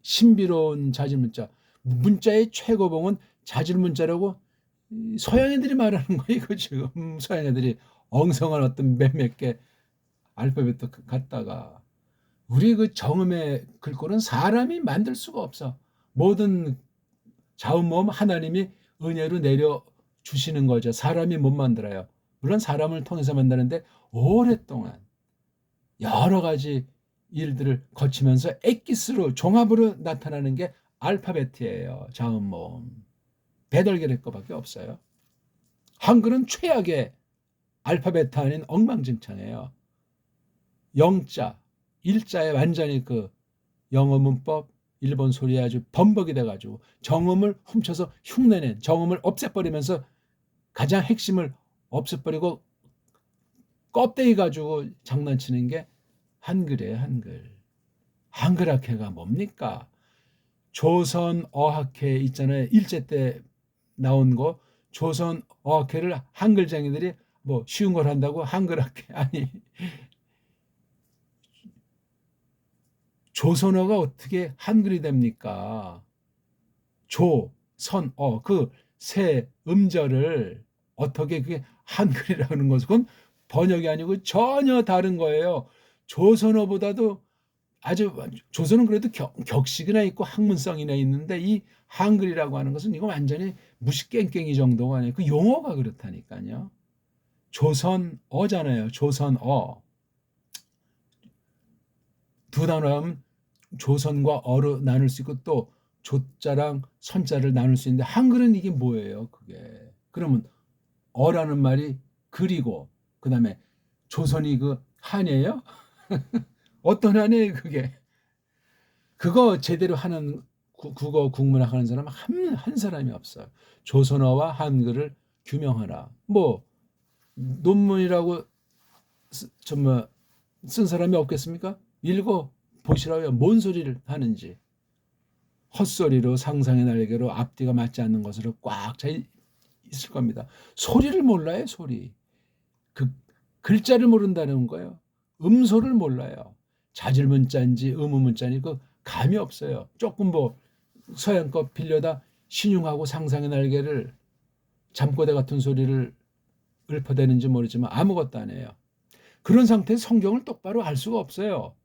신비로운 자질문자 문자의 최고봉은 자질문자라고 서양 애들이 말하는 거 이거 지금 서양 애들이 엉성한 어떤 몇몇 개 알파벳도 갖다가 우리 그 정음의 글꼴은 사람이 만들 수가 없어. 모든 자음모음 하나님이 은혜로 내려 주시는 거죠. 사람이 못 만들어요. 물론 사람을 통해서 만드는데 오랫동안 여러 가지 일들을 거치면서 엑기스로 종합으로 나타나는 게 알파벳이에요. 자음모음. 배달결의 거밖에 없어요. 한글은 최악의 알파벳 아닌 엉망진창이에요. 영자, 일자에 완전히 그 영어 문법, 일본 소리에 아주 범벅이 돼가지고 정음을 훔쳐서 흉내낸 정음을 없애버리면서 가장 핵심을 없애버리고 껍데기 가지고 장난치는 게 한글이에요. 한글. 한글학회가 뭡니까? 조선 어학회 있잖아요. 일제 때 나온 거 조선 어학회를 한글쟁이들이 뭐 쉬운 걸 한다고 한글학회 아니 조선어가 어떻게 한글이 됩니까? 조, 선, 그 세 음절을 어떻게 그게 한글이라는 것은 번역이 아니고 전혀 다른 거예요. 조선어보다도 아주 조선은 그래도 격식이나 있고 학문성이나 있는데 이 한글이라고 하는 것은 이거 완전히 무식깽깽이 정도가 아니에요. 그 용어가 그렇다니까요. 조선어잖아요. 조선어. 두 단어 하면 조선과 어로 나눌 수 있고 또 조자랑 선자를 나눌 수 있는데 한글은 이게 뭐예요? 그게. 그러면 어라는 말이 글이고 그다음에 조선이 그 한이에요? 어떤 한이에요 그게? 그거 제대로 하는 국어 국문학 하는 사람 한 사람이 없어요. 조선어와 한글을 규명하라. 뭐 논문이라고 정말 쓴 사람이 없겠습니까? 읽어 보시라고요. 뭔 소리를 하는지. 헛소리로 상상의 날개로 앞뒤가 맞지 않는 것으로 꽉 차 있을 겁니다. 소리를 몰라요, 소리. 그 글자를 모른다는 거예요. 음소를 몰라요. 자질문자인지 의문문자인지 그 감이 없어요. 조금 뭐 서양 거 빌려다 신용하고 상상의 날개를 잠꼬대 같은 소리를 읊어대는지 모르지만 아무것도 안 해요. 그런 상태에서 성경을 똑바로 알 수가 없어요.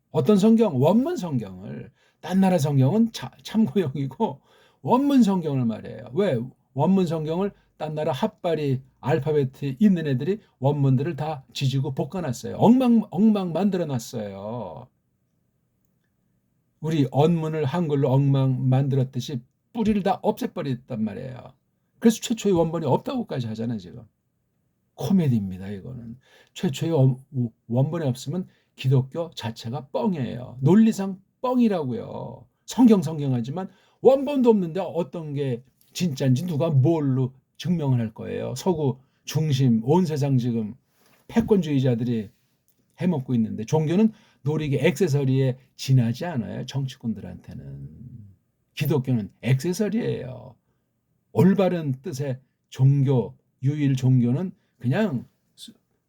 어떤 성경? 원문 성경을. 딴 나라 성경은 참고용이고 원문 성경을 말해요. 왜? 원문 성경을 딴 나라 핫바리 알파벳 있는 애들이 원문들을 다 지지고 볶아놨어요. 엉망 만들어놨어요. 우리 언문을 한글로 엉망 만들었듯이 뿌리를 다 없애버렸단 말이에요. 그래서 최초의 원본이 없다고까지 하잖아요, 지금. 코미디입니다, 이거는. 최초의 원본이 없으면 기독교 자체가 뻥이에요. 논리상 뻥이라고요. 성경하지만 원본도 없는데 어떤 게 진짜인지 누가 뭘로 증명을 할 거예요. 서구 중심 온 세상 지금 패권주의자들이 해먹고 있는데 종교는 놀이기 액세서리에 지나지 않아요. 정치꾼들한테는. 기독교는 액세서리예요. 올바른 뜻의 종교, 유일 종교는 그냥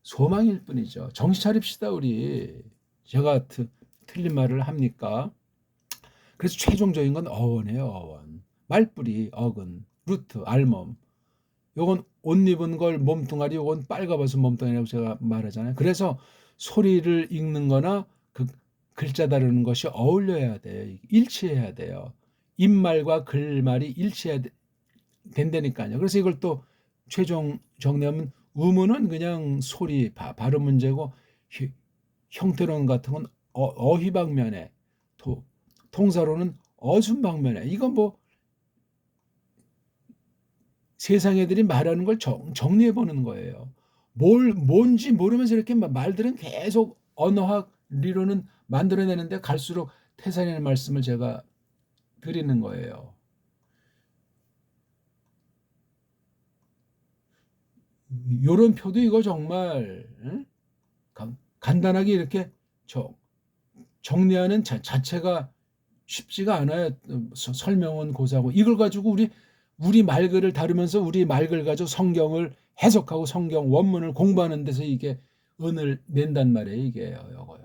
소망일 뿐이죠. 정신 차립시다 우리. 제가 틀린 말을 합니까? 그래서 최종적인 건 어원이에요. 어원. 말뿌리, 어근, 루트, 알몸. 요건 옷 입은 걸 몸뚱아리, 요건 빨가벗은 몸뚱아리라고 제가 말하잖아요. 그래서 소리를 읽는 거나 그 글자 다루는 것이 어울려야 돼요. 일치해야 돼요. 입말과 글말이 일치해야 된다니까요. 그래서 이걸 또 최종 정리하면 의문은 그냥 소리, 발음 문제고 형태론 같은 건 어휘 방면에 통사로는 어순 방면에 이건 뭐 세상 애들이 말하는 걸 정리해 보는 거예요. 뭔지 모르면서 이렇게 말들은 계속 언어학理論은 만들어내는데 갈수록 태산이라는 말씀을 제가 드리는 거예요. 요런 표도 이거 정말 간단하게 이렇게 정리하는 자체가 쉽지가 않아요. 설명은 고사하고 이걸 가지고 우리 말글을 다루면서 우리 말글 가지고 성경을 해석하고 성경 원문을 공부하는 데서 이게 은을 낸단 말이에요. 이게 요거.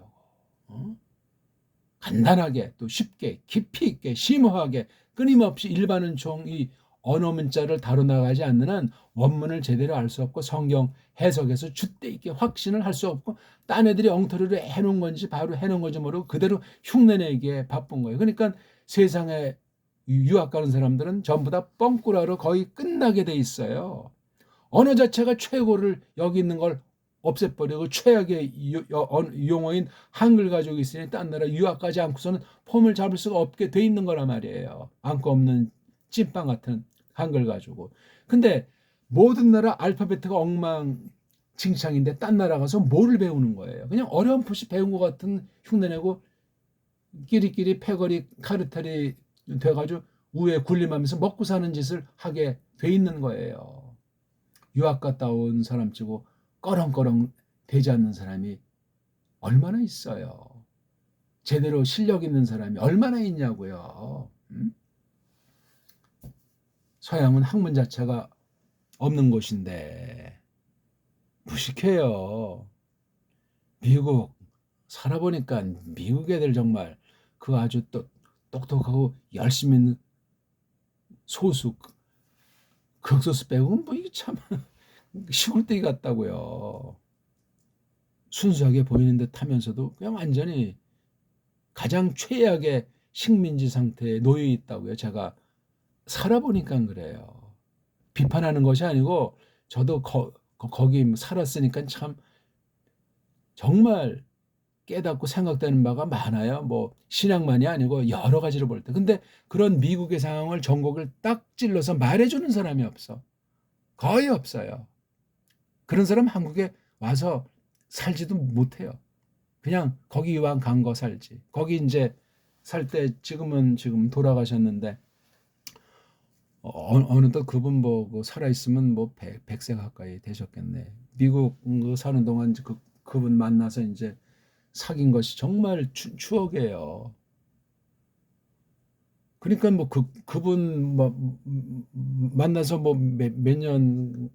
간단하게 또 쉽게 깊이 있게 심오하게 끊임없이 일반은 이 언어 문자를 다뤄나가지 않는 한 원문을 제대로 알 수 없고 성경 해석에서 줏대 있게 확신을 할 수 없고 딴 애들이 엉터리로 해놓은 건지 바로 해놓은 건지 모르고 그대로 흉내내기에 바쁜 거예요. 그러니까 세상에 유학 가는 사람들은 전부 다 뻥꾸라로 거의 끝나게 돼 있어요. 언어 자체가 최고를 여기 있는 걸 없애버리고 최악의 용어인 한글 가지고 있으니 딴 나라 유학 가지 않고서는 폼을 잡을 수가 없게 돼 있는 거란 말이에요. 안고 없는 찐빵 같은 한글 가지고. 근데 모든 나라 알파벳가 엉망진창인데 딴 나라 가서 뭐를 배우는 거예요. 그냥 어렴풋이 배운 것 같은 흉내내고 끼리끼리 패거리 카르텔이 돼가지고 우에 군림하면서 먹고 사는 짓을 하게 돼 있는 거예요. 유학 갔다 온 사람 치고 꺼렁꺼렁 되지 않는 사람이 얼마나 있어요. 제대로 실력 있는 사람이 얼마나 있냐고요. 서양은 학문 자체가 없는 곳인데 무식해요. 미국 살아보니까 미국 애들 정말 그 아주 똑똑하고 열심히 있는 소수 극소수 빼고는 뭐 이게 참 시골떼기 같다고요. 순수하게 보이는 듯 하면서도 그냥 완전히 가장 최악의 식민지 상태에 놓여 있다고요. 제가 살아보니까 그래요. 비판하는 것이 아니고 저도 거기 살았으니까 참 정말 깨닫고 생각되는 바가 많아요. 뭐 신앙만이 아니고 여러 가지로 볼 때. 근데 그런 미국의 상황을 전곡을 딱 찔러서 말해주는 사람이 없어. 거의 없어요. 그런 사람 한국에 와서 살지도 못해요. 그냥 거기 이왕 간 거 살지. 거기 이제 살 때 지금 돌아가셨는데 어느덧 그분 뭐 살아 있으면 뭐 100세 가까이 되셨겠네. 미국 사는 동안 그분 만나서 이제 사귄 것이 정말 추억이에요. 그러니까 뭐 그분 뭐 만나서 뭐 몇 년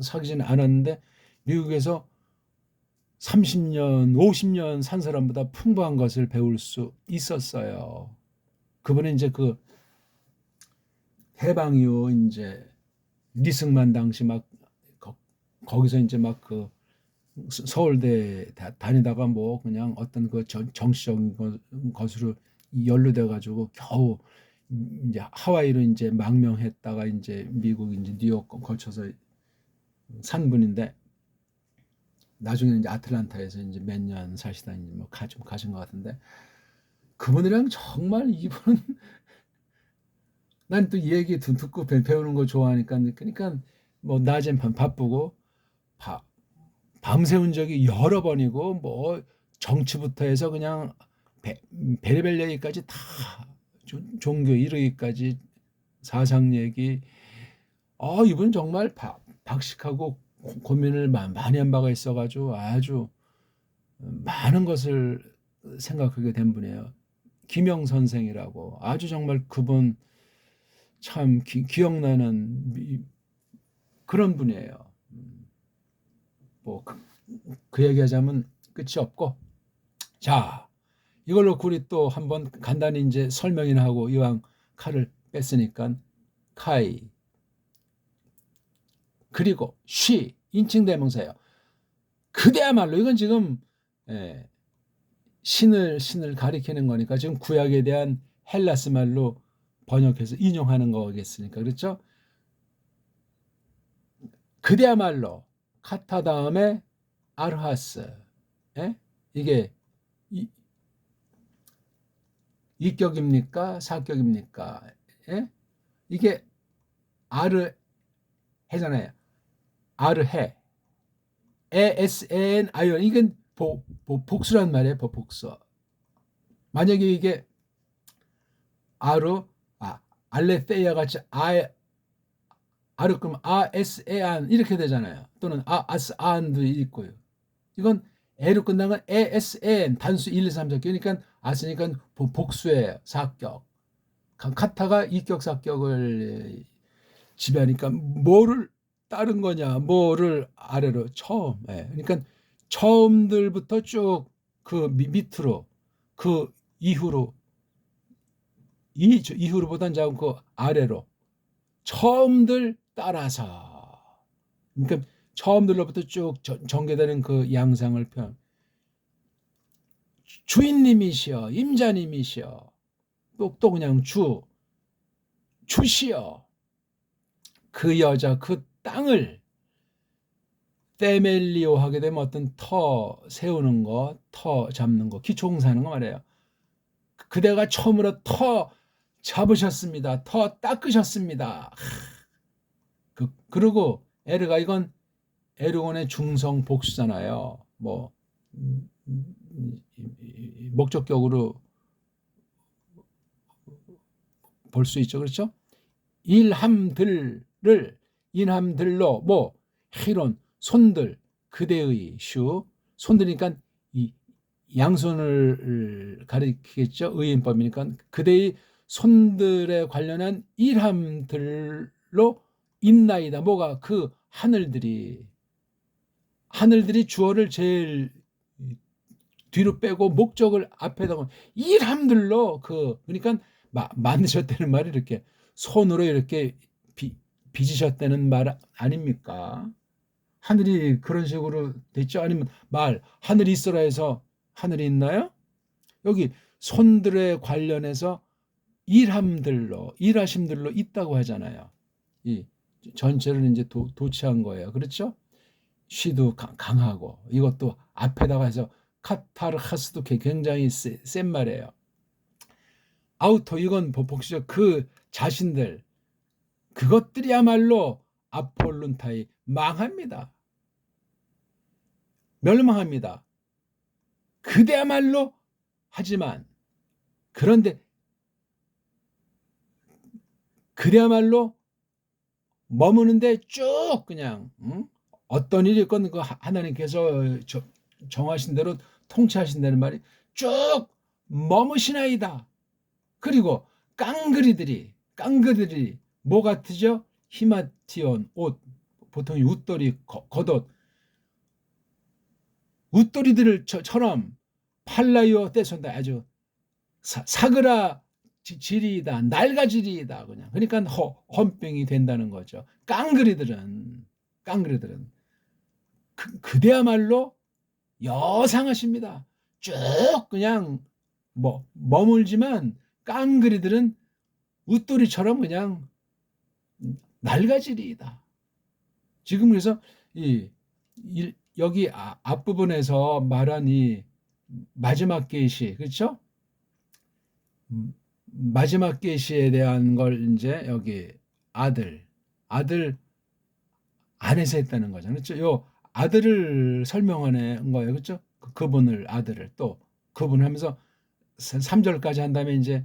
사귀지는 않았는데 미국에서 30년, 50년 산 사람보다 풍부한 것을 배울 수 있었어요. 그분은 이제 그 해방 이후 이제 리승만 당시 막 거기서 이제 막 그 서울대 다니다가 뭐 그냥 어떤 그 정치적인 것으로 연루돼 가지고 겨우 이제 하와이로 이제 망명했다가 이제 미국 이제 뉴욕 거쳐서 산 분인데 나중에는 이제 아틀란타에서 이제 몇 년 사시다 이제 뭐 좀 가신 것 같은데 그분이랑 정말 이분은 난 또 이 얘기 듣고 배우는 거 좋아하니까 그러니까 뭐 낮엔 바쁘고 밤새운 적이 여러 번이고 뭐 정치부터 해서 그냥 베레벨 얘기까지 다 종교 이르기까지 사상 얘기 이분 정말 박식하고 고민을 많이 한 바가 있어가지고 아주 많은 것을 생각하게 된 분이에요. 김영 선생이라고 아주 정말 그분 참 기억나는 그런 분이에요. 뭐 그 얘기하자면 끝이 없고 자 이걸로 우리 또 한번 간단히 이제 설명이나 하고 이왕 칼을 뺐으니까 카이 그리고 쉬 인칭 대명사예요. 그대야말로 이건 지금 신을 가리키는 거니까 지금 구약에 대한 헬라스 말로 번역해서 인용하는 거겠으니까 그렇죠? 그대야말로 카타 다음에 아르하스 이게 이격입니까? 사격입니까? 이게 아르 해잖아요. 아르해 에스엔 아이언 이건 복수란 말이에요. 복수. 만약에 이게 아르 알레테이아 같이 아르 그럼 아에스에안 이렇게 되잖아요. 또는 아스안도 있고요. 이건 에로 끝나면 에스엔 단수 1, 2, 3, 4 그러니까 아스니까 복수예요. 사격. 카타가 이격 사격을 지배하니까 뭐를 따른 거냐, 뭐를 아래로 처음. 그러니까 처음들부터 쭉 그 밑으로 그 이후로 이후로보단 작은 그 아래로 처음들 따라서 그러니까 처음들로부터 쭉 전개되는 그 양상을 표현. 주인님이시여, 임자님이시여, 또 그냥 주시여. 그 여자 그 땅을 테멜리오 하게 되면 어떤 터 세우는 거, 터 잡는 거, 기초공사하는 거 말이에요. 그대가 처음으로 터 잡으셨습니다. 터 닦으셨습니다. 그리고 에르가 이건 에르곤의 중성 복수잖아요. 뭐 목적격으로 볼 수 있죠. 그렇죠? 인함들로 뭐 히론 손들 그대의 손들이니까 이 양손을 가리키겠죠. 의인법이니까 그대의 손들에 관련한 일함들로 있나이다. 뭐가 그 하늘들이 주어를 제일 뒤로 빼고 목적을 앞에다가 일함들로 그러니까 만드셨다는 말이 이렇게 손으로 이렇게 빚으셨다는 말 아닙니까? 하늘이 그런 식으로 됐죠? 아니면 하늘이 있어라 해서 하늘이 있나요? 여기 손들에 관련해서 일하심들로 있다고 하잖아요. 이 전체를 이제 도치한 거예요. 그렇죠? 쉬도 강하고 이것도 앞에다가 해서 카타르하스도 굉장히 센 말이에요. 아우토 이건 복수죠. 그 자신들 그것들이야말로 아폴룬타이 망합니다. 멸망합니다. 그대야말로 하지만 그런데 그대야말로 머무는데 쭉 그냥 어떤 일이 있건 그 하나님께서 정하신 대로 통치하신다는 말이 쭉 머무시나이다. 그리고 깡그리들이 뭐 같으죠? 히마티온 옷, 보통 웃돌이 겉옷, 웃돌이들처럼 팔라요 떼손다. 아주 사그라 지리이다, 낡아지리이다. 그러니까 헌병이 된다는 거죠. 깡그리들은 그대야말로 여상하십니다. 쭉 그냥 머물지만 깡그리들은 웃돌이처럼 그냥 낡아지리이다. 지금 그래서 여기 앞부분에서 말한 이 마지막 계시, 그렇죠? 마지막 계시에 대한 걸 이제 여기 아들 안에서 했다는 거죠. 그렇죠? 요 아들을 설명하는 거예요. 그렇죠? 그분을 아들을 또 그분 하면서 3절까지 한 다음에 이제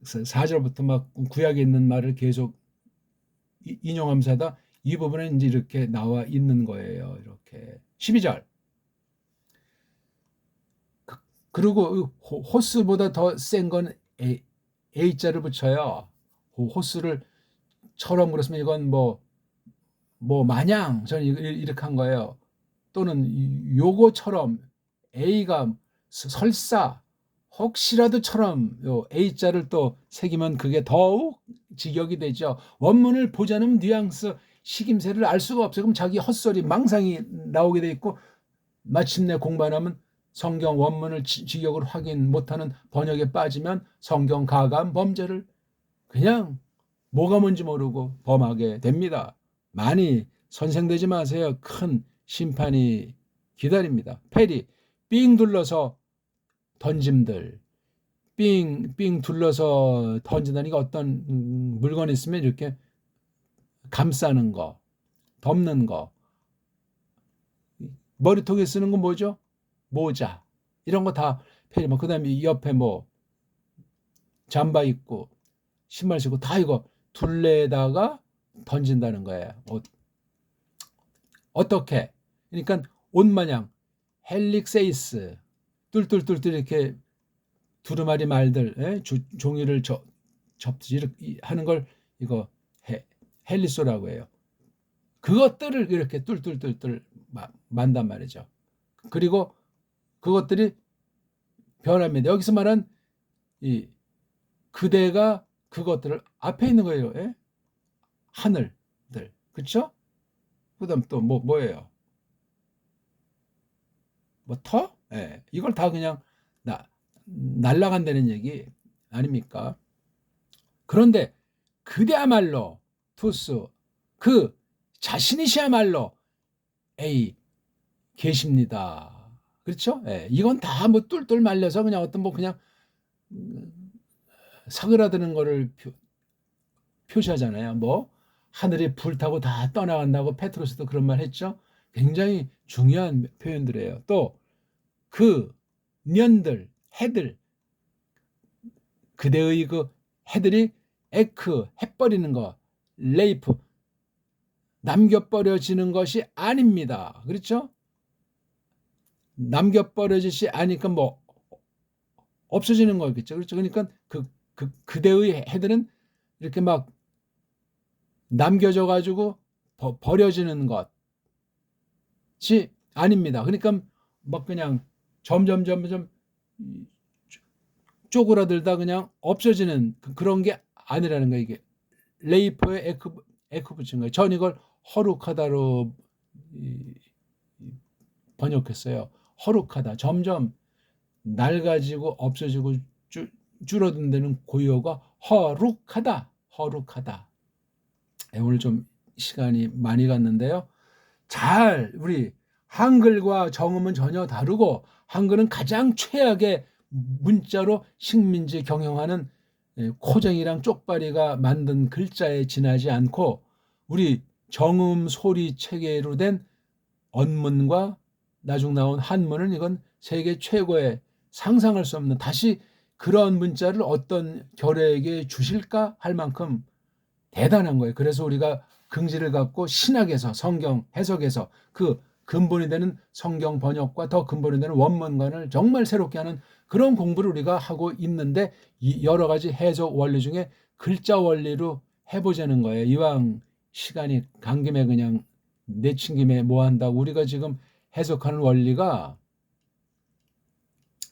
4절부터 막 구약에 있는 말을 계속 인용하면서 하다 이 부분에 이제 이렇게 나와 있는 거예요. 이렇게 12절. 그리고 호스보다 더 센 건 A자를 붙여요. 호스를 처럼 그렇으면 이건 마냥 저는 이렇게 한 거예요. 또는 요거처럼 A가 설사 혹시라도처럼 요 A자를 또 새기면 그게 더욱 직역이 되죠. 원문을 보지 않으면 뉘앙스 식임새를 알 수가 없어요. 그럼 자기 헛소리 망상이 나오게 돼 있고 마침내 공부하면 성경 원문을 직역을 확인 못하는 번역에 빠지면 성경 가감 범죄를 그냥 뭐가 뭔지 모르고 범하게 됩니다. 많이 선생되지 마세요. 큰 심판이 기다립니다. 페리 삥 둘러서 던짐들, 삥 둘러서 던진다니까 어떤 물건이 있으면 이렇게 감싸는 거, 덮는 거. 머리통에 쓰는 건 뭐죠? 모자. 이런 거 다 페리. 그 다음에 옆에 잠바 입고 신발 신고 다 이거 둘레에다가 던진다는 거예요. 어떻게? 그러니까 옷마냥 헬릭세이스 뚫뚫뚫뚫 이렇게 두루마리 말들 종이를 접듯이 이렇게 하는 걸 이거 헬리소라고 해요. 그것들을 이렇게 뚫뚫뚫뚫 만단 말이죠. 그리고 그것들이 변합니다. 여기서 말한 이 그대가 그것들을 앞에 있는 거예요. 하늘들. 그렇죠? 그다음 또 뭐예요? 터? 이걸 다 그냥 날아간다는 얘기 아닙니까? 그런데 그대야말로 투스 그 자신이시야말로 A 계십니다. 그렇죠? 이건 다 뚫뚫 말려서 그냥 어떤 그냥 사그라드는 거를 표시하잖아요. 하늘이 불타고 다 떠나간다고 페트로스도 그런 말 했죠. 굉장히 중요한 표현들이에요. 또 그 년들, 해들, 그대의 그 해들이 해버리는 거, 레이프, 남겨버려지는 것이 아닙니다. 그렇죠? 남겨버려지지 않으니까 없어지는 거겠죠. 그렇죠? 그러니까 그대의 해들은 이렇게 막 남겨져 가지고 버려지는 것이 아닙니다. 그러니까 그냥 점점 쪼그라들다 그냥 없어지는 그런 게 아니라는 거예요. 이게 레이퍼에 에크 붙인 거예요. 전 이걸 허룩하다로 번역했어요. 허룩하다. 점점 낡아지고 없어지고 줄어든 데는 고유어가 허룩하다. 오늘 좀 시간이 많이 갔는데요. 우리 한글과 정음은 전혀 다르고 한글은 가장 최악의 문자로 식민지 경영하는 코쟁이랑 쪽발이가 만든 글자에 지나지 않고 우리 정음 소리 체계로 된 언문과 나중 나온 한문은 이건 세계 최고의 상상할 수 없는 다시 그런 문자를 어떤 결에게 주실까 할 만큼 대단한 거예요. 그래서 우리가 긍지를 갖고 신학에서 성경 해석에서 그 근본이 되는 성경 번역과 더 근본이 되는 원문관을 정말 새롭게 하는 그런 공부를 우리가 하고 있는데, 이 여러 가지 해석 원리 중에 글자 원리로 해보자는 거예요. 이왕 시간이 간 김에 그냥 내친 김에 뭐 한다고. 우리가 지금 해석하는 원리가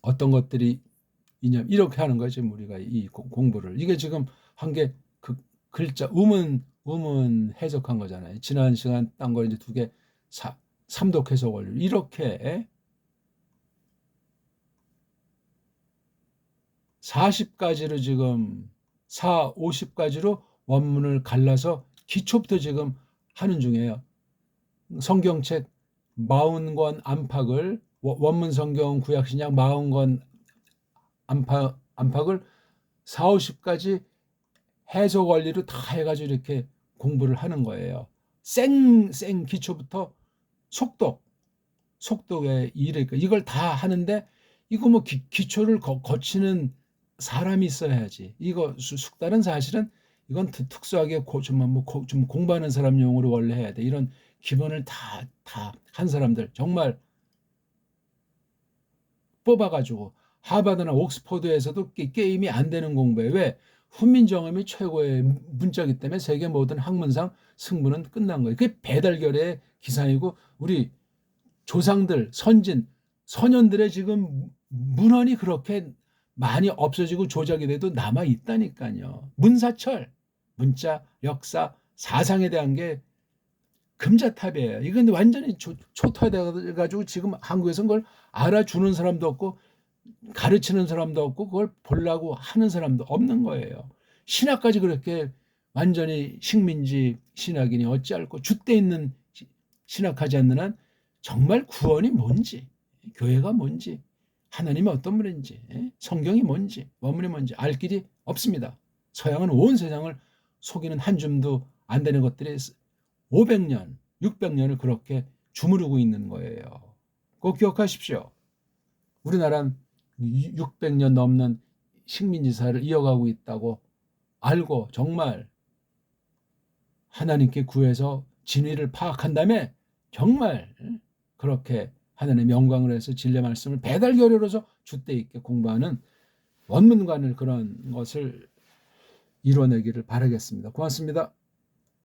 어떤 것들이 있냐, 이렇게 하는 거지. 우리가 이 공부를, 이게 지금 한 게 그 글자 우문 해석한 거잖아요. 지난 시간 딴 거 이제 두 개 삼독 해석 원리, 이렇게 40가지로 지금 50가지로 원문을 갈라서 기초부터 지금 하는 중이에요. 성경책 40권 안팎을, 원문 성경 구약 신약 40권 안팎을 40, 50가지 해석 원리로 다 해가지고 이렇게 공부를 하는 거예요. 생 기초부터 속독에 이걸 다 하는데, 이거 뭐 기초를 거치는 사람이 있어야지. 이거 숙달은 사실은 이건 특수하게 좀 공부하는 사람 용으로 원래 해야 돼. 이런 기본을 다 한 사람들 정말 뽑아가지고, 하버드나 옥스퍼드에서도 게임이 안 되는 공부에, 왜? 훈민정음이 최고의 문자이기 때문에 세계 모든 학문상 승부는 끝난 거예요. 그게 배달결의 기상이고, 우리 조상들, 선연들의 지금 문헌이 그렇게 많이 없어지고 조작이 돼도 남아 있다니까요. 문사철, 문자, 역사, 사상에 대한 게 금자탑이에요. 이건 완전히 초토화돼가지고 지금 한국에서는 그걸 알아주는 사람도 없고 가르치는 사람도 없고 그걸 보려고 하는 사람도 없는 거예요. 신학까지 그렇게 완전히 식민지 신학이니 어찌할꼬 줏대 있는 신학하지 않는 한 정말 구원이 뭔지, 교회가 뭔지, 하나님이 어떤 분인지, 성경이 뭔지, 원문이 뭔지 알 길이 없습니다. 서양은 온 세상을 속이는 한 줌도 안 되는 것들이 500년, 600년을 그렇게 주무르고 있는 거예요. 꼭 기억하십시오. 우리나라는 600년 넘는 식민지사를 이어가고 있다고 알고 정말 하나님께 구해서 진리를 파악한 다음에 정말 그렇게 하나님의 영광을 해서 진리 말씀을 배달결여로서 줏대 있게 공부하는 원문관을, 그런 것을 이뤄내기를 바라겠습니다. 고맙습니다.